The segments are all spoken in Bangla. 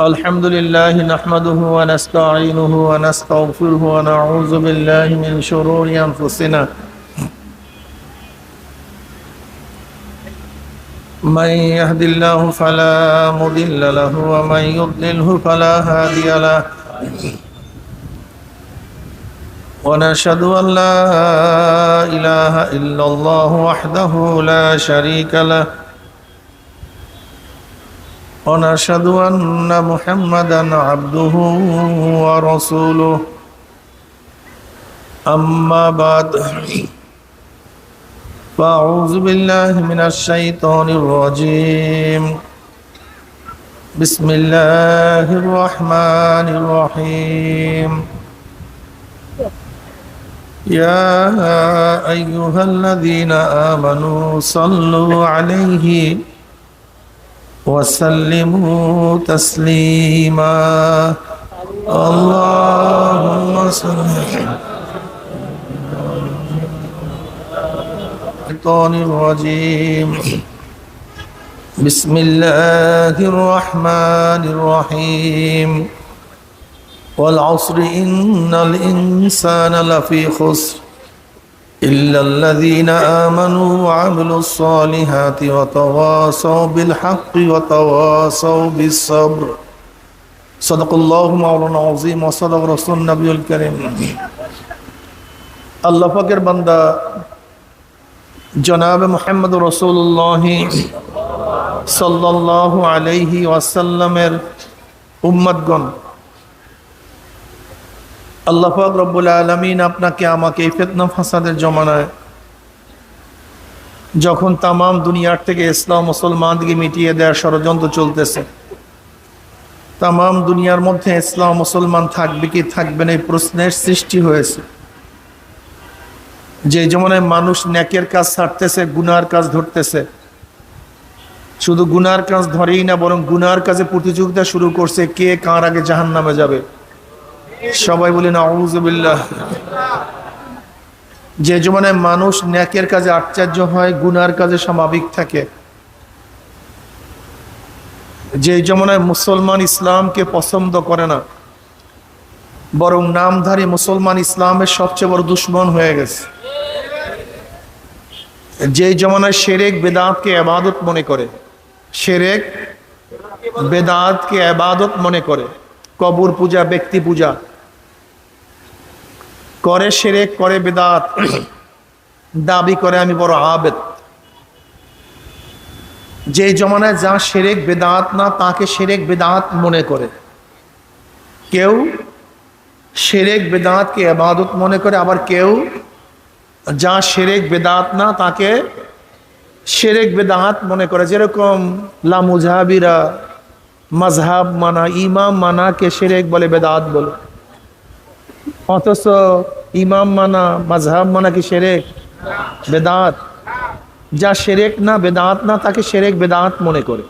الحمد لله نحمده ونستعينه ونستغفره ونعوذ بالله من شرور أنفسنا من يهد الله فلا مضل له ومن يضلله فلا هادي له ونشهد أن لا إله إلا الله وحده لا شريك له ونشهد أن محمدا عبده ورسوله أما بعد فأعوذ بالله من الشيطان الرجيم بسم الله الرحمن الرحيم يا أيها الذين آمنوا صلوا عليه وسلموا تسليما اللهم صل الشيطان الرجيم بسم الله الرحمن الرحيم والعصر إن الإنسان لفي خسر إلا الذين آمنوا وعملوا الصالحات وتواصوا بالحق وتواصوا بالصبر صدق الله مولانا العظيم وصدق رسول النبي الكريم আল্লাহ পাকের বান্দা জনাব মুহাম্মদ রাসূলুল্লাহ সাল্লাল্লাহু আলাইহি ওয়াসাল্লামের উম্মতগণ, আল্লাহ পাক রব্বুল আলামিন আপনাকে আমাকে এই ফিতনা ফাসাদের জমানায় যখন তাম দুনিয়ার থেকে ইসলাম মুসলমানদেরকে মিটিয়ে দেওয়ার ষড়যন্ত্র চলতেছে, তাম দুনিয়ার মধ্যে ইসলাম মুসলমান থাকবে কি থাকবে না এই প্রশ্নের সৃষ্টি হয়েছে। যে জমানায় মানুষ নেকের কাজ ছাড়তেছে, গুনার কাজ ধরতেছে, শুধু গুনার কাজ ধরেই না বরং গুনার কাজে প্রতিযোগিতা শুরু করছে, কে কার আগে জাহান্নামে যাবে। সবাই বলেন আউযু বিল্লাহ। যে জমানায় মানুষ নেকের কাজে আশ্চর্য হয়, গুনার কাজে স্বাভাবিক থাকে, যে জমানায় মুসলমান ইসলামকে পছন্দ করে না বরং নামধারী মুসলমান ইসলামের সবচেয়ে বড় দুশ্মন হয়ে গেছে, যে জমানায় শিরক বেদাতকে ইবাদত মনে করে, শিরক বেদাতকে ইবাদত মনে করে, কবর পূজা ব্যক্তি পূজা করে, শিরক করে, বেদাত দাবি করে আমি বড় আবেদ। যে জমানায় যা শিরক বেদাত না তাকে শিরক বেদাত মনে করে, কেউ শিরক বেদাতকে ইবাদত মনে করে, আবার কেউ যা শিরক বেদাত না তাকে শিরক বেদাত মনে করে। যেরকম লা মুজাহাবিরা মাযহাব মানা, ইমাম মানা কে শিরক বলে, বেদাত বলে, অথচ ইমাম মানা মাযহাব মানা কি শিরক বেদাত? যা শিরক না বেদাত না তাকে শিরক বেদাত মনে করে।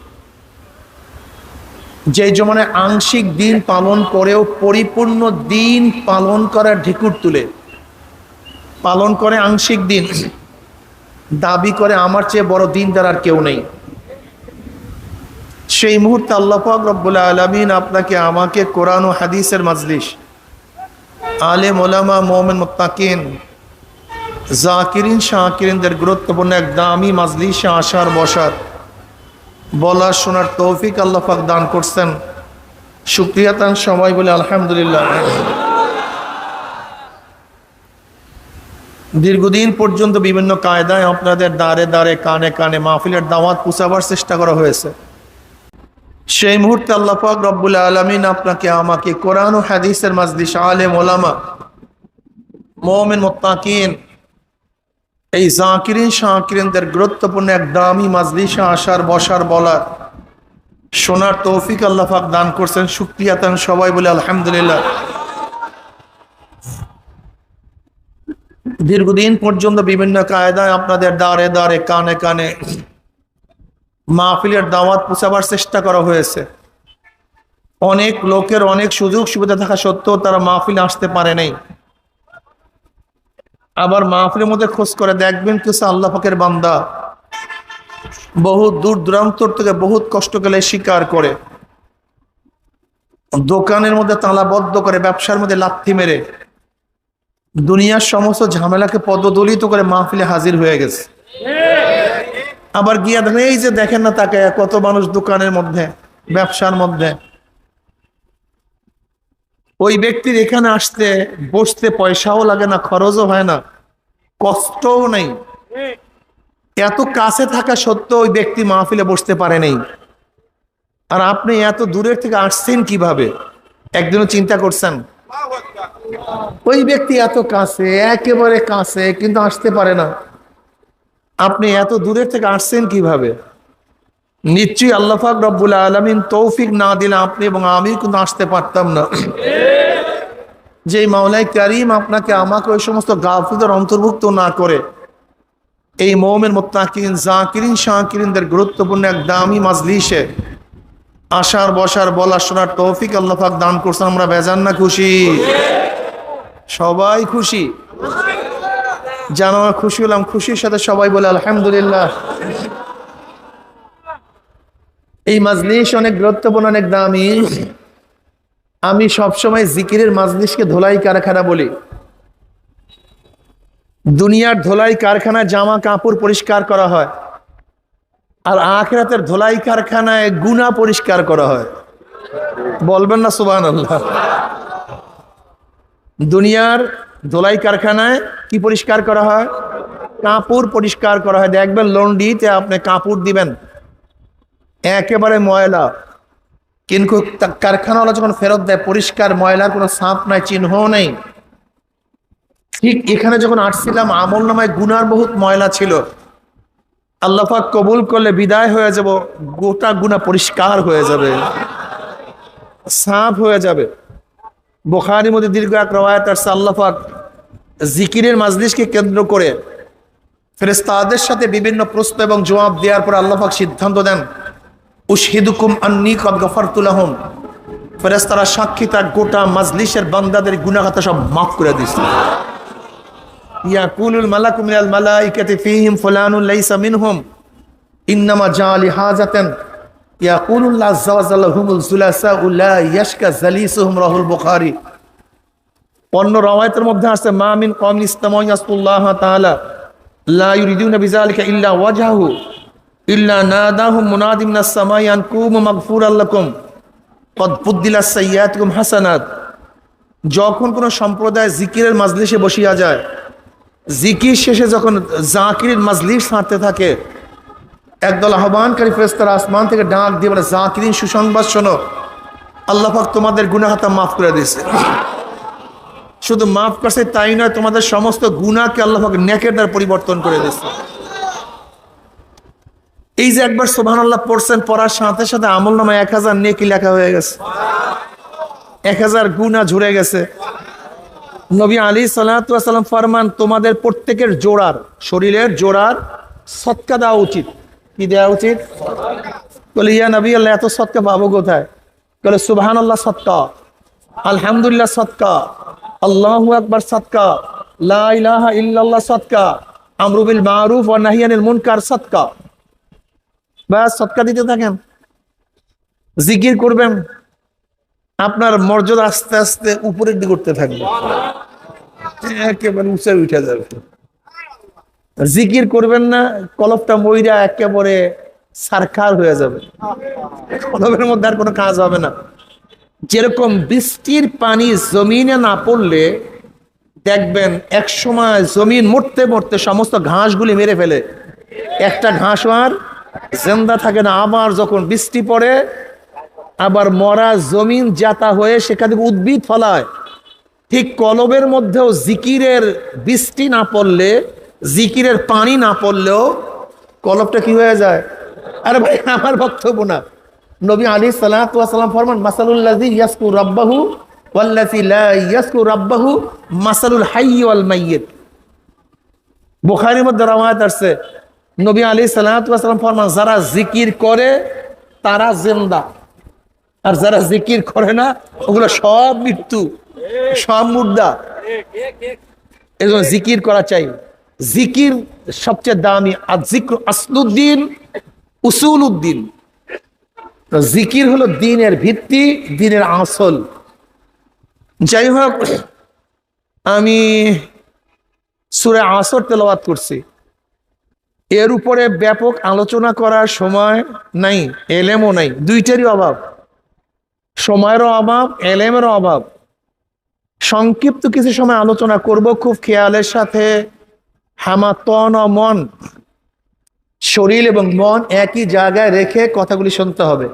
যে জমানায় আংশিক দিন পালন করেও পরিপূর্ণ দিন পালন করার ঢেকুর তুলে পালন করে, আংশিক দিন দাবি করে আমার চেয়ে বড় দিনদার আর কেউ নেই, সেই মুহূর্তে আল্লাহ পাক রব্বুল আলামিন আপনাকে আমাকে কোরআন ও হাদিসের মাজলিস, আলেম ওলামা, মুমিন মুত্তাকিন, জাকিরিন শাকিরিনদের গুরুত্বপূর্ণ এক দামি মাজলিসে আসার বসার বলার শোনার তৌফিক আল্লাহ পাক দান করছেন। শুকরিয়া তান সবাই বলে আলহামদুলিল্লাহ। দীর্ঘদিন পর্যন্ত বিভিন্ন কায়দায় আপনাদের দ্বারে দ্বারে কানে কানে মাহফিলের দাওয়াত পৌঁছাবার চেষ্টা করা হয়েছে। সেই মুহূর্তে আল্লাহ পাক রব্বুল আলামিন আপনাকে আমাকে কোরআন ও হাদিসের মাজলিস, আলেম ওলামা, মুমিন মুত্তাকিন, এই জাকিরিন শাকিরিনদের গুরুত্বপূর্ণ এক দামি মাজলিসে আসার বসার বলার শোনার তৌফিক আল্লাহ পাক দান করছেন। শুকরিয়া তান সবাই বলে আলহামদুলিল্লাহ। দীর্ঘদিন পর্যন্ত বিভিন্ন কায়দায় আপনাদের দ্বারে দ্বারে কানে কানে মাহফিলের দাওয়াত পৌঁছাবার চেষ্টা করা হয়েছে। অনেক লোকের অনেক সুযোগ সুবিধা থাকা সত্ত্বেও তারা মাহফিলে আসতে পারে নাই। আবার মাহফিলের মধ্যে খোঁজ করে দেখবেন কিছু আল্লাহ পাকের বান্দা বহুত দূর দূরান্তর থেকে বহুত কষ্ট গেলে স্বীকার করে দোকানের মধ্যে তালাবদ্ধ করে, ব্যবসার মধ্যে লাথি মেরে, দুনিয়ার সমস্ত ঝামেলাকে পদদলিত করে মাহফিলে হাজির হয়ে গেছে। আবার গিয়া দেখেন, এই যে দেখেন না তাকে, কত মানুষ দোকানের মধ্যে, ব্যবসার মধ্যে। ওই ব্যক্তির এখানে আসতে বসতে পয়সাও লাগে না, খরচও হয় না, কষ্টও নেই। এত কাছে থাকা সত্ত্বেও ওই ব্যক্তি মাহফিলে বসতে পারে নাই। আর আপনি এত দূরের থেকে আসছেন কিভাবে? একদিনও চিন্তা করছেন? ওই ব্যক্তি এত কাছে, একেবারে কাছে, কিন্তু আসতে পারে না। আপনি এত দূরের থেকে আসছেন কিভাবে? নিশ্চয়ই আল্লাহ পাক রব্বুল আলামিন তৌফিক না দিলে আপনি এবং আমি কিন্তু আসতে পারতাম না। যে মাওলাই কারীম আপনাকে আমাকে ওই সমস্ত গাফিলদের অন্তর্ভুক্ত না করে এই মুমিন মুত্তাকিন জাকিরিন শাকিরিনদের গুরুত্বপূর্ণ এক দামি মাজলিসে আসার, বসার, বলার, শোনার তৌফিক আল্লাহ পাক দান করছেন, আমরা বেজান না খুশি? সবাই খুশি? যেন আমরা খুশি হলাম, খুশির সাথে সবাই বলে আলহামদুলিল্লাহ। এই মাজলিস অনেক গুরুত্বপূর্ণ, অনেক দামি। আমি সবসময় জিকিরের মাজলিসকে ধোলাই কারখানা বলি। দুনিয়ার ধোলাই কারখানায় জামা কাপড় পরিষ্কার করা হয়, আর আখিরাতের ধোলাই কারখানায় গুনাহ পরিষ্কার করা হয়। বলবেন না সুবহানাল্লাহ? দুনিয়ার ধোলাই কারখানায় কি পরিষ্কার করা হয়? কাপড় পরিষ্কার করা হয়। দেখবেন লন্ড্রিতে আপনি কাপড় দিবেন, একেবারে ময়লা, কিন্তু কারখানাওয়ালা যখন ফেরত দেয় পরিষ্কার, ময়লার কোনো ছাপ নাই, চিহ্ন নেই। ঠিক এখানে যখন আসছিলাম আমল নামায় গুনার বহুত ময়লা ছিল। আল্লাহ পাক কবুল করলে বিদায় হয়ে যাব, গোটা গুনাহ পরিষ্কার হয়ে যাবে, সাফ হয়ে যাবে। বুখারীর মধ্যে দীর্ঘ এক রওয়ায়াত আছে, আল্লাহ পাক জিকিরের মাজলিসকে কেন্দ্র করে ফেরেশতাদের সাথে বিভিন্ন প্রশ্ন এবং জবাব দেওয়ার পর আল্লাহ পাক সিদ্ধান্ত দেন, উশহিদুকুম আন্নী কদ গফারতু লাহুম। ফেরেশতারা সাক্ষী, তার গোটা মাজলিসের বান্দাদের গুনাহ খাতা সব মাফ করে দিয়েছে। ইয়াকুলুল মালাকু মিনাল মালাইকাতি ফীহিম ফুলানুন লাইসা মিনহুম ইন্নামা জাআলি হাজাতান ইয়াকুলুল্লাহু আযজা ওয়া জাল্লা হুমুল যুলাসাউ লা ইয়াশকা জালিসুহুম। রাহুল বুখারী। অন্য রওয়ায়াতের মধ্যে আছে, মা মিন কওমিন ইসতামাউ ইয়াসকুল্লাহ তাআলা লা ইউরিদুনা বিযালিকা ইল্লা ওয়াজহাহু ইল্লা নাদাহুম মুনাদিম মিনাস সামাই আন কুমু মাগফুরাল লাকুম কদ বুদ্দিলাস সাইয়্যাতুকুম হাসানাত। যখন কোনো সম্প্রদায় জিকিরের মাজলিসে বসিয়া যায়, জিকির শেষে যখন জাকিরের মাজলিস ছাড়তে থাকে, একদল আহ্বানকারী ফেরেশতারা আসমান থেকে ডাক দিয়ে বলে, জাকিরিন সুসংবাদ শোনো, আল্লাহ পাক তোমাদের গুনাহ খাতা মাফ করে দিয়েছে। শুধু মাফ করছে তাই নয়, তোমাদের সমস্ত গুনাহকে আল্লাহ পাক নেকের দ্বারা পরিবর্তন করে দিয়েছে। এই যে একবার সুবহানাল্লাহ পড়ছেন, পড়ার সাথে সাথে আমলনামায় 1000 নেকি লেখা হয়ে গেছে, 1000 গুনাহ ঝরে গেছে। নবী আলাইহিস সালাতু ওয়াস সালাম ফরমান, তোমাদের প্রত্যেকের জোড়ার, শরীরের জোড়ার সদকা দেওয়া উচিত। কি দেওয়া উচিত? বলে, ইয়া নবী আল্লাহ, এত সদকা পাবো কোথায়? বলে, সুবহানাল্লাহ সদকা, আলহামদুলিল্লাহ সদকা, আল্লাহু আকবার সদকা, লা ইলাহা ইল্লাল্লাহ সদকা, আমরু বিল মারুফ ওয়া নাহয়ি আনিল মুনকার সদকা। বাস সদকা দিতে থাকেন, জিকির করবেন, আপনার মর্যাদা আস্তে আস্তে উপরের দিকে উঠতে থাকবে, একেবারে উঁচে উঠে যাবে। জিকির করবেন না, কলবটা মইরা একেবারে সারখার হয়ে যাবে, কলবের মধ্যে আর কোনো কাজ হবে না। যেরকম বৃষ্টির পানি জমিনে না পড়লে দেখবেন এক সময় জমিন মরতে মরতে সমস্ত ঘাসগুলি মেরে ফেলে, একটা ঘাস আর জিন্দা থাকে না। আবার যখন বৃষ্টি পড়ে, আবার মরা জমিন জাতা হয়ে সেখান থেকে উদ্ভিদ ফলায়। ঠিক কলবের মধ্যেও জিকিরের বৃষ্টি না পড়লে, জিকিরের পানি না পড়লেও কলবটা কি হয়ে যায়? আরে ভাই, আমার বক্তব্য না, নবী আলাইহিস সালাতু ওয়াস সালাম ফরমান, মাসালুল লাযী ইয়াসকুর রাব্বাহু ওয়াল্লাযী লা ইয়াসকুর রাব্বাহু মাসালুল হাইয়্যি ওয়াল মাইয়্যিত। বুখারীর মধ্যে রওয়ায়াত আছে, নবী আলাইহিস সালাতু ওয়াস সালাম ফরমান, যারা জিকির করে তারা জিন্দা, আর যারা জিকির করে না ওগুলো সব মৃত্যু, সব মুর্দা। এজন্য জিকির করা চাই। জিকির সবচেয়ে দামি। আর জিক্র আসলুদ্দিন উসুলউদ্দিন। জিকির হলো দ্বীনের ভিত্তি, দ্বীনের আসল। যাই হোক, আমি সূরা আসর তেলাওয়াত করছি। এর উপরে ব্যাপক আলোচনা করার সময় নাই, এলেমও নাই, দুইটারই অভাব, সময়েরও অভাব, এলেমেরও অভাব। সংক্ষিপ্ত কিছু সময় আলোচনা করব খুব খেয়ালের সাথে। হামা তন ও মন, শরীর এবং মন একই জায়গায় রেখে কথাগুলি শুনতে হবে।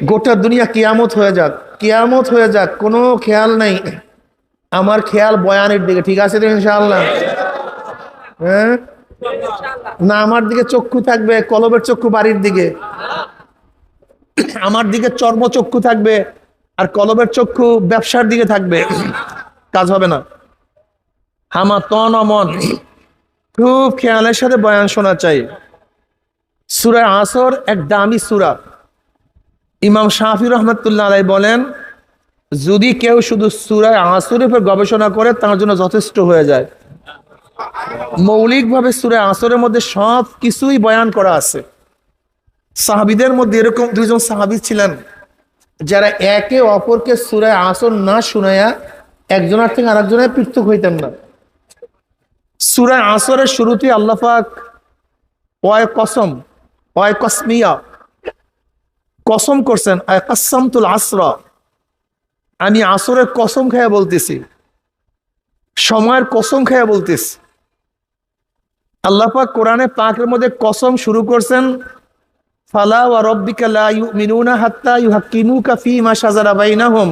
গোটা দুনিয়া কিয়ামত হয়ে যাক, কিয়ামত হয়ে যাক, কোনো খেয়াল নাই, আমার খেয়াল বয়ানের দিকে, ঠিক আছে তো ইনশাআল্লাহ? হ্যাঁ না, আমার দিকে চক্ষু থাকবে, কলবের চক্ষু বাড়ির দিকে। আমার দিকে চর্মচক্ষু থাকবে আর কলবের চক্ষু ব্যবসার দিকে থাকবে, কাজ হবে না। হামা তন ও মন, খুব খেয়ালের সাথে বয়ান শোনা চাই। সূরা আসর এক দামি সূরা। ইমাম শাফি রহমতুল্লাহ আলাইহি বলেন, যদি কেউ শুধু সূরা আসরের উপর গবেষণা করে তার জন্য যথেষ্ট হয়ে যায়। মৌলিকভাবে সূরা আসরের মধ্যে সব কিছুই বয়ান করা আছে। সাহাবীদের মধ্যে এরকম দুইজন সাহাবী ছিলেন যারা একে অপরকে সূরা আসর না শুনাইয়া একজনের থেকে আরেকজনের পৃথক হইতেন না। সূরা আসরের শুরুতে আল্লাহ পাক ওয়ায় কসম, ওয়ায় কসমিয়া, কসম করছেন, আয় কাসসামতুল আসরা, আমি আসরের কসম খেয়ে বলতেছি, সময়ের কসম খেয়ে বলতেছি। আল্লাহ পাক কোরআনে পাকের মধ্যে কসম শুরু করছেন, ফালা ওয়া রাব্বিকা লা ইউমিনুনা হাত্তা ইউহাক্কিমুকা ফীমা শাজারা বাইনাহুম।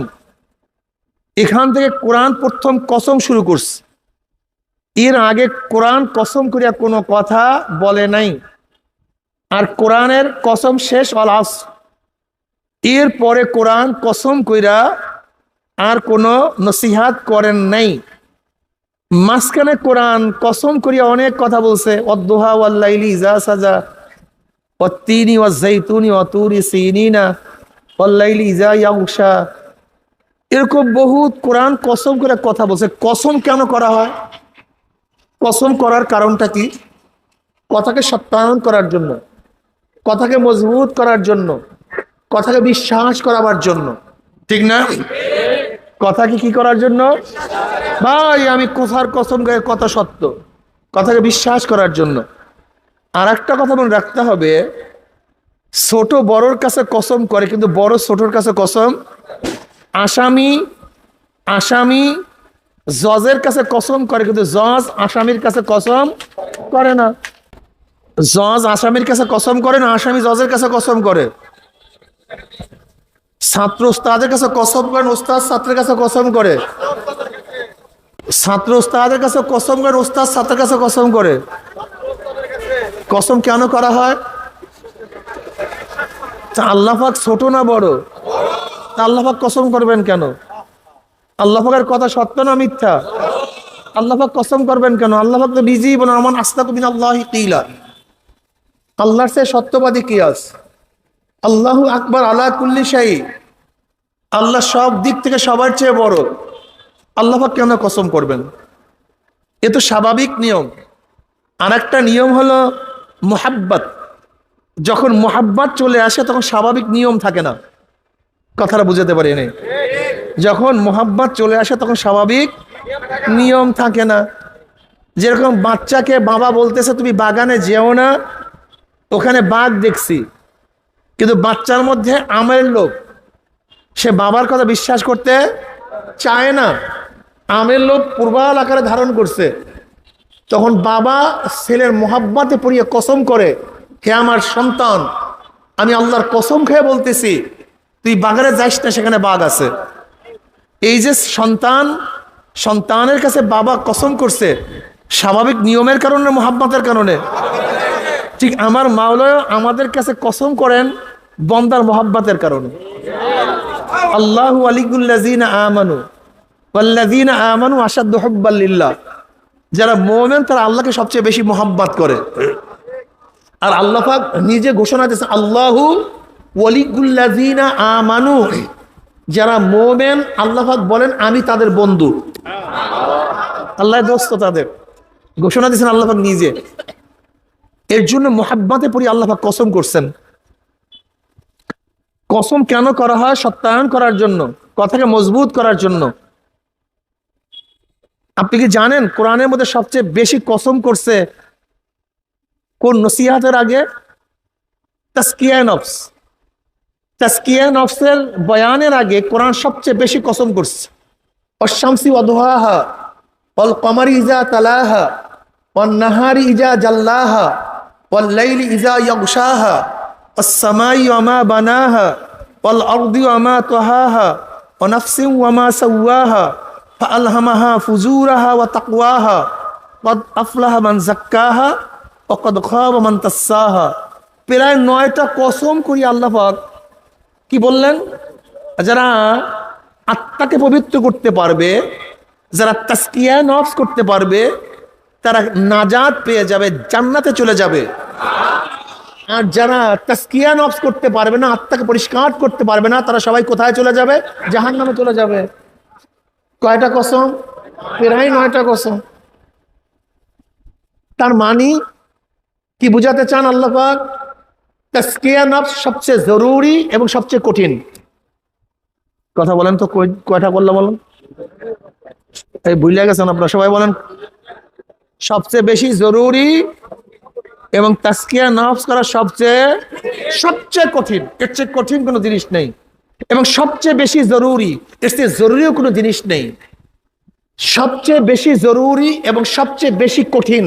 এখান থেকে কোরআন প্রথম কসম শুরু করছে। এর আগে কোরআন কসম করিয়া কোনো কথা বলে নাই। আর কোরআনের কসম শেষ আল আসর। এর পরে কোরআন কসম কইরা আর কোনো নসিহাত করেন নাই। মাঝখানে কোরআন কসম করিয়া অনেক কথা বলছে, ওয়াদ-দুহা ওয়াল-লাইলি ইযা সাজা, ওয়াত-তিনি ওয়াজ-যাইতুনি ওয়া তুরি সিনিনা ওয়াল-লাইলি ইযা ইয়াগশা। এরকম বহুত কোরআন কসম করে কথা বলছে। কসম কেন করা হয়? কসম করার কারণটা কি? কথাকে সত্যায়ন করার জন্য, কথাকে মজবুত করার জন্য, কথাকে বিশ্বাস করাবার জন্য, ঠিক না? কথাকে কি করার জন্য? ভাই আমি কোথার কসম গায়ে কথা সত্য, কথাকে বিশ্বাস করার জন্য। আর একটা কথা মনে রাখতে হবে, ছোট বড়র কাছে কসম করে কিন্তু বড় ছোটর কাছে কসম। আসামি আসামি জজের কাছে কসম করে কিন্তু জজ আসামির কাছে কসম করে না। জজ আসামির কাছে কসম করে না, আসামি জজের কাছে কসম করে। ছাত্র উস্তাদের কাছে কসম করেন, উস্তাদ ছাত্রের কাছে কসম করে। ছাত্র উস্তাদের কাছে কসম করেন, উস্তাদ ছাত্রের কাছে কসম করে। কসম কেন করা হয়? তা আল্লাহ পাক ছোট না বড়? তা আল্লাহ পাক কসম করবেন কেন? আল্লাহ পাকের কথা সত্য না মিথ্যা? আল্লাহ পাক কসম করবেন কেন? আল্লাহ পাক তো নিজেই বলেন, আমান আসতাকু মিনাল্লাহি কিলা, আল্লাহর চেয়ে সত্যবাদী কি আছে? আল্লাহু আকবার আলা কুল্লি শাই, আল্লাহ সব দিক থেকে সবার চেয়ে বড়। আল্লাহ পাক কেন কসম করবেন? এ তো স্বাভাবিক নিয়ম। আর একটা নিয়ম হলো মুহাব্বত। যখন মুহাব্বত চলে আসে তখন স্বাভাবিক নিয়ম থাকে না। কথাটা বুঝাতে পারি নাই? যখন মুহাব্বত চলে আসে তখন স্বাভাবিক নিয়ম থাকে না। যেরকম বাচ্চাকে বাবা বলতেছে তুমি বাগানে যেও না, ওখানে বাঘ দেখছি, কিন্তু বাচ্চার মধ্যে আমের লোভ, সে বাবার কথা বিশ্বাস করতে চায় না। আমের লোভ প্রবল আকারে ধারণ করছে। তখন বাবা ছেলের মোহাব্বতে পড়িয়ে কসম করে, হে আমার সন্তান, আমি আল্লাহর কসম খেয়ে বলতেছি তুই বাগানে যাইস না, সেখানে বাঘ আছে। এই যে সন্তানের কাছে বাবা কসম করছে, স্বাভাবিক নিয়মের কারণে, মোহাব্বতের কারণে। ঠিক আমার মাওলানা আমাদের কাছে কসম করেন বন্দার মোহাব্বতের কারণে। আল্লাহু ওয়ালিউল্লাযিনা আমানু ওয়াল্লাযিনা আমানু আশাদ্দু হুব্বাল লিল্লাহ। যারা মুমিন তারা আল্লাহকে সবচেয়ে বেশি মোহাব্বত করে। আর আল্লাহ পাক নিজে ঘোষণা দিয়েছে, আল্লাহু ওয়ালিউল্লাযিনা আমানু, যারা মুমিন আল্লাহ পাক বলেন আমি তাদের বন্ধু, আল্লাহর দোস্ত, তাদের ঘোষণা দিয়েছেন আল্লাহ পাক নিজে। এর জন্য মোহাব্বতে পড়ে আল্লাহ পাক কসম করছেন। কসম কেন করা হয়? সত্যায়ন করার জন্য, কথাকে মজবুত করার জন্য। আপনি কি জানেন কোরআনের মধ্যে সবচেয়ে বেশি কসম করছে কোন নসিহাতের আগে? তাজকিয়া নফস। তাজকিয়া নফসের বয়ানের আগে কোরআন সবচেয়ে বেশি কসম করছে। অশামসি ওয়াদুহাহা ওয়াল কমারি ইজা তালাহা ওয়ান নাহারি ইজা জাল্লাহা ওয়াল লাইলি ইজা ইয়াগশাহা ওয়াস সামাই ওয়া মা বানাহা ওয়াল আরদি ওয়া মা তাহাহা ওয়া নাফসিন ওয়া মা সাওয়াহা ফাআলহামাহা ফুজুরাহা ওয়া তাকওয়াহা ক্বাদ আফলাহা মান যাক্কাহা ওয়া ক্বাদ খাবা মান দাস্সাহা। প্রায় 9টা কসম করি আল্লাহ পাক কি বললেন? যারা আত্মাকে পবিত্র করতে পারবে, যারা তাজকিয়া নফস করতে পারবে, তারা নাজাত পেয়ে যাবে, জান্নাতে চলে যাবে। আর যারা তাজকিয়া নফস করতে পারবে না, আত্মাকে পরিষ্কার করতে পারবে না, তারা সবাই কোথায় চলে যাবে? জাহান্নামে চলে যাবে। কয়টা কসম? প্রায় 9টা কসম। তার মানে কি বুঝাতে চান আল্লাহ পাক? তাজকিয়া নফস সবচেয়ে জরুরি এবং সবচেয়ে কঠিন। কথা বলেন তো, কয়টা বললাম বলেন? এই ভুলে গেছেন আপনারা, সবাই বলেন। সবচেয়ে বেশি জরুরি এবং তাজকিয়া নফস করা সবচেয়ে কঠিন। এর চেয়ে কঠিন কোনো জিনিস নেই। এবং সবচেয়ে বেশি জরুরি, এর চেয়ে জরুরিও কোনো জিনিস নেই। সবচেয়ে বেশি জরুরি এবং সবচেয়ে বেশি কঠিন।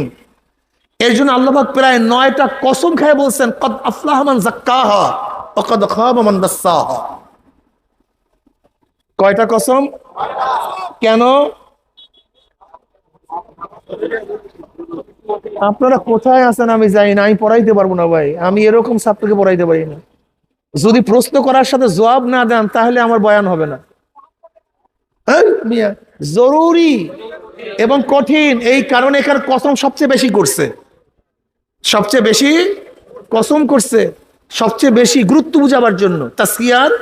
এর জন্য আল্লাহ পাক প্রায় 9টা কসম খেয়ে বলছেন, ক্বাদ আফলাহা মান যাক্কাহা ওয়া ক্বাদ খাবা মান দাস্সাহা। কয়টা কসম? কেন? আপনারা কোথায় আছেন আমি জানি না, আমি পড়াইতে পারবো না ভাই। আমি এরকম ছাত্রকে পড়াইতে পারি না। যদি প্রশ্ন করার সাথে জবাব না দেন তাহলে আমার বয়ান হবে না। জরুরি এবং কঠিন, এই কারণে এখানে কসম সবচেয়ে বেশি করছে। সবচেয়ে বেশি কসম করছে, সবচেয়ে বেশি গুরুত্ব বুঝাবার জন্য, তাজকিয়ার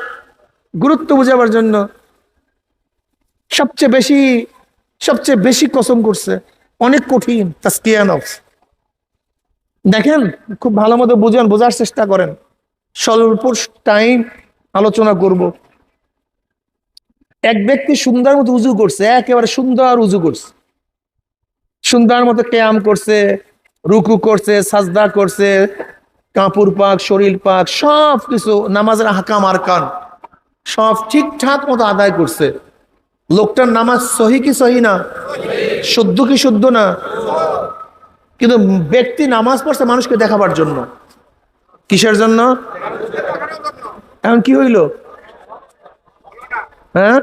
গুরুত্ব বুঝাবার জন্য সবচেয়ে বেশি কসম করছে। অনেক কঠিন তাজকিয়া নফস। দেখেন, খুব ভালো মতো বুঝেন, বোঝার চেষ্টা করেন। স্বল্প টাইম আলোচনা করব। এক ব্যক্তি সুন্দর মতো উজু করছে, একেবারে সুন্দর উজু করছে, সুন্দর মতো কিয়াম করছে, রুকু করছে, সাজদা করছে, কাপড় পাক, শরীর পাক, সব কিছু নামাজের হাকাম আরকান সব ঠিকঠাক মতো আদায় করছে। লোকটার নামাজ সহি কি সহি না? শুদ্ধ কি শুদ্ধ না? কিন্তু ব্যক্তি নামাজ পড়ছে মানুষকে দেখাবার জন্য। কিসের জন্য? এখন কি হইল? হ্যাঁ,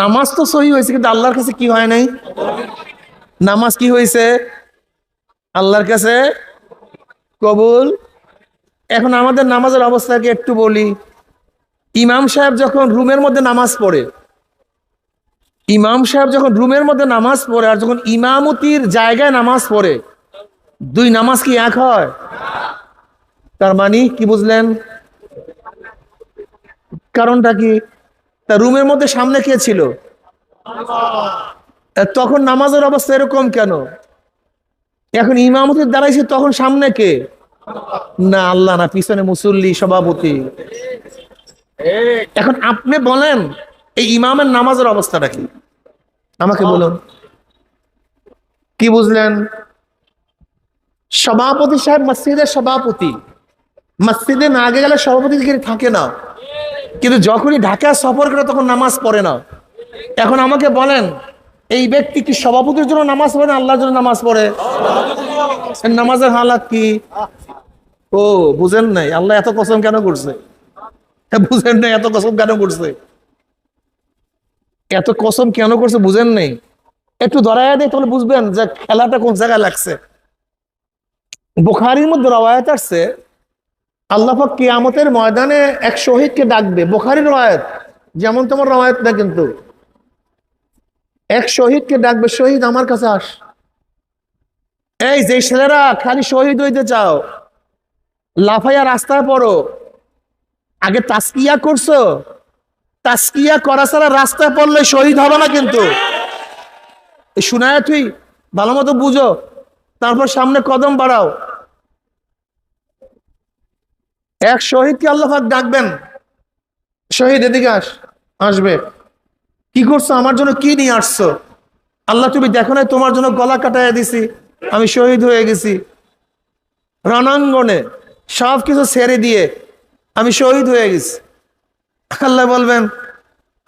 নামাজ তো সহি হয়েছে, কিন্তু আল্লাহর কাছে কি হয় নাই? নামাজ কি হয়েছে? আল্লাহর কাছে কবুল। এখন আমাদের নামাজের অবস্থাকে একটু বলি। ইমাম সাহেব যখন রুমের মধ্যে নামাজ পড়ে, আর যখন ইমামতির জায়গায় নামাজ পড়ে, দুই নামাজ কি এক হয়? তার মানে কি বুঝলেন? কারণটা কি? তা রুমের মধ্যে সামনে কে ছিল? তখন নামাজের অবস্থা এরকম কেন? এখন ইমামতির দাঁড়াইছে, তখন সামনে কে? না আল্লাহ, না পিছনে মুসল্লি, সভাপতি। এখন আপনি বলেন এই ইমামের নামাজের অবস্থাটা কি? আমাকে বলুন, কি বুঝলেন? সভাপতি সাহেব মসজিদের সভাপতি, মসজিদে না আগে গেলে সভাপতি থাকে না, কিন্তু যখনই ঢাকা সফর করে তখন নামাজ পড়ে না। এখন আমাকে বলেন, এই ব্যক্তি কি সভাপতির জন্য নামাজ পড়ে না আল্লাহর জন্য নামাজ পড়ে? নামাজের হালাত কি? ও বুঝেন নাই? আল্লাহ এত কসম কেন করছে? বুঝেন নাই এত কসম কেন করছে? এত কসম কেন করছে বুঝেন নাই? একটু ধরাইয়া দেয় তাহলে বুঝবেন যে খেলাটা কোন জায়গায় লাগছে। বুখারীর মধ্যে রওয়ায়াত আসছে, আল্লাহ পাক কিয়ামতের ময়দানে এক শহীদকে ডাকবে। বুখারীর রওয়ায়াত, যেমন তোমার রওয়ায়াত না, কিন্তু এক শহীদকে ডাকবে, শহীদ আমার কাছে আস। এই যে ছেলেরা খালি শহীদ হইতে চাও, লাফাইয়া রাস্তায় পড়ো, আগে তাজকিয়া করছো? তাজকিয়া করা ছাড়া রাস্তায় পড়লে শহীদ হবে না। কিন্তু শুনায় তুই ভালো মতো বুঝো, তারপর সামনে কদম বাড়াও। এক শহীদকে আল্লাহ পাক ডাকবেন, শহীদ এদিকে আসবে। কি করছো, আমার জন্য কি নিয়ে আসছো? আল্লাহ তুমি দেখো না তোমার জন্য গলা কাটাইয়া দিছি, আমি শহীদ হয়ে গেছি রণাঙ্গনে, সব কিছু ছেড়ে দিয়ে আমি শহীদ হয়ে গেছি। আল্লাহ বলবেন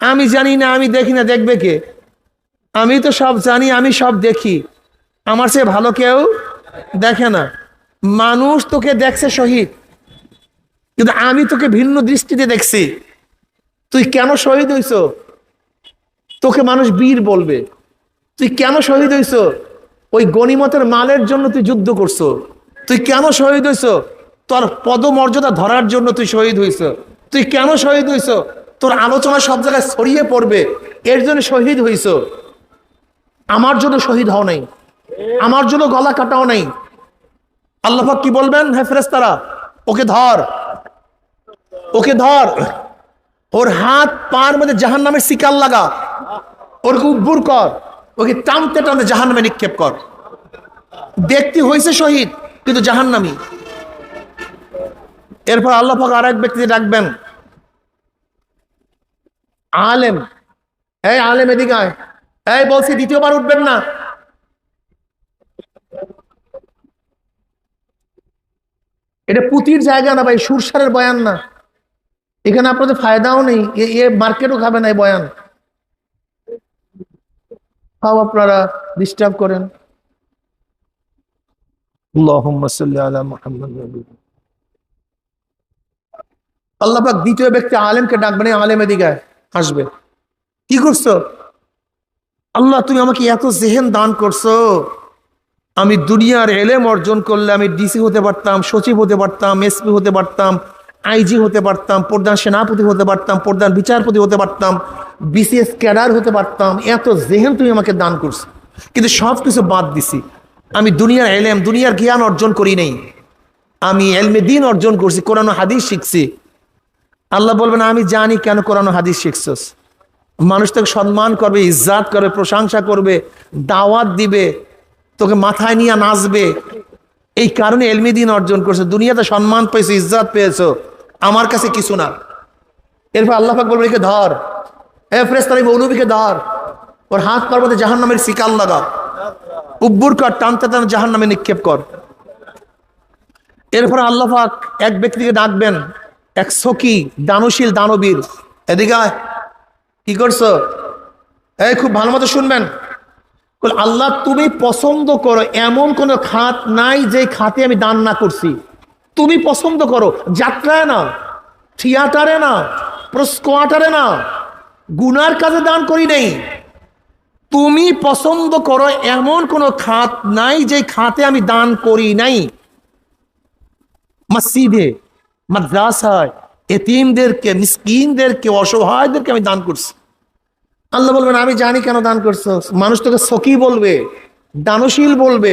আমি জানি না, আমি দেখি না, দেখবে কে? আমি তো সব জানি, আমি সব দেখি, আমার চেয়ে ভালো কেউ দেখে না। মানুষ তোকে দেখছে শহীদ, কিন্তু আমি তোকে ভিন্ন দৃষ্টিতে দেখছি। তুই কেন শহীদ হইছ? তোকে মানুষ বীর বলবে। তুই কেন শহীদ হইছ? ওই গনিমতের মালের জন্য তুই যুদ্ধ করছো। তুই কেন শহীদ হইছ? তোর পদমর্যাদা ধরার জন্য তুই শহীদ হইছ। তুই কেন শহীদ হইছ? তোর আলোচনা সব জায়গায় ছড়িয়ে পড়বে, এর জন্য শহীদ হইছ। আমার জন্য শহীদ হও নাই, আমার জন্য গলা কাটাও নাই। আল্লাহ পাক কি বলবেন? হে ফেরেশতারা, ওকে ধর, ওকে ধর, ওর হাত পার মধ্যে জাহান্নামের শিকার লাগা, ওকে উব্বুর কর, ওকে টানতে টানতে জাহান্নামে নিক্ষেপ কর। ব্যক্তি হয়েছে শহীদ কিন্তু জাহান্নামী। এরপর আল্লাহ পাক আর এক ব্যক্তিকে ডাকবেন, আলেম। এই আলেম এদিকে আয়। এই বলছি দ্বিতীয়বার উঠবেন না। এটা পুতির জায়গা না ভাই, সুরসারের বয়ান না। এখানে আপনাদের ফায়দাও নেই, এ মার্কেটও খাবে না এই বয়ান। তাও আপনারা ডিস্টার্ব করেন। আল্লাহুম্মা সাল্লি আলা মুহাম্মাদ। আল্লাহ পাক দ্বিতীয় ব্যক্তি আলেমকে ডাকবেন, আলেম এদিকে আসবে। কি করছো? আল্লাহ তুমি আমাকে এত জেহেন দান করছো, আমি দুনিয়ার এলেম অর্জন করলে আমি ডিসি হতে পারতাম, সচিব হতে পারতাম, এসপি হতে পারতাম, আইজি হতে পারতাম, প্রধান সেনাপতি হতে পারতাম, প্রধান বিচারপতি হতে পারতাম, বিসিএস ক্যাডার হতে পারতাম। এত জেহেন তুমি আমাকে দান করছো, কিন্তু সব কিছু বাদ দিছি। আমি দুনিয়ার এলেম, দুনিয়ার জ্ঞান অর্জন করি নাই, আমি এলমে দিন অর্জন করছি, কোরআন ও হাদিস শিখছি। আল্লাহ বলবেন আমি জানি কেন কোরআন ও হাদিস শিখছস। মানুষ তোকে সম্মান করবে, ইজ্জাত করবে, প্রশংসা করবে, দাওয়াত দিবে, তোকে মাথায় নিয়ে নাচবে, এই কারণে এলমি দিন অর্জন করছে। দুনিয়াতে সম্মান পেয়েছো, ইজ্জাত পেয়েছো, আমার কাছে কিছু না। এরপর আল্লাহ পাক বলবে একে ধর, হে ফেরেশতা এই মৌলবীকে ধর, ওর হাত পার মধ্যে জাহান্নামের শিকার লাগা, উব্বুর কর, টানতে টানতে জাহান্নামে নিক্ষেপ কর। এরপর আল্লাহ পাক এক ব্যক্তিকে ডাকবেন, এক সখী দানশীল দানবীর, এদিকে আয়। কি করছো? এই খুব ভালো মতো শুনবেন। আল্লাহ তুমি পছন্দ করো এমন কোন খাত নাই যে খাতে আমি দান না করছি। তুমি পছন্দ করো, যাত্রায় না, থিয়েটারে না, স্কোয়াটারে না, গুনার কাজে দান করি নেই। তুমি পছন্দ করো এমন কোন খাত নাই যে খাতে আমি দান করি নাই। মসজিদে, মাদ্রাসায় এতিমদেরকে, মিসকিনদেরকে, অসহায়দেরকে আমি দান করছি। আল্লাহ বলবেন আমি জানি কেন দান করছো। মানুষ তোকে সখী বলবে, দানশীল বলবে,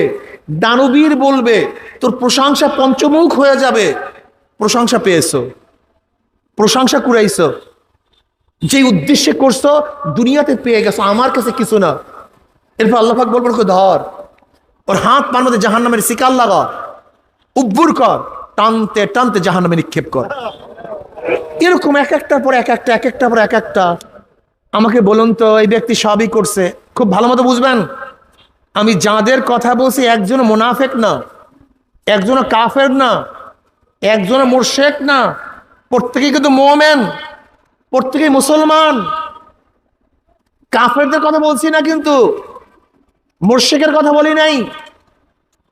দানবীর বলবে, তোর প্রশংসা পঞ্চমুখ হয়ে যাবে। প্রশংসা পেয়েছো, প্রশংসা কুড়াইছো, যে উদ্দেশ্যে করছো দুনিয়াতে পেয়ে গেছো, আমার কাছে কিছু না। এরপর আল্লাহ পাক বলবেন ওকে ধর, ওর হাত পার মধ্যে জাহান্নামের শিকার লাগা, উব্বুর কর, টানতে টানতে জাহান্নামে নিক্ষেপ কর। এরকম এক একটার পর এক একটা, এক একটার পর এক একটা। আমাকে বলুন তো এই ব্যক্তি সবই করছে, খুব ভালো মতো বুঝবেন। আমি যাদের কথা বলছি একজন মুনাফেক না, একজন কাফের না, একজন মুরশেক না, প্রত্যেকেই কিন্তু মুমিন, প্রত্যেকেই মুসলমান। কাফেরদের কথা বলছি না, কিন্তু মুরশেকের কথা বলি নাই।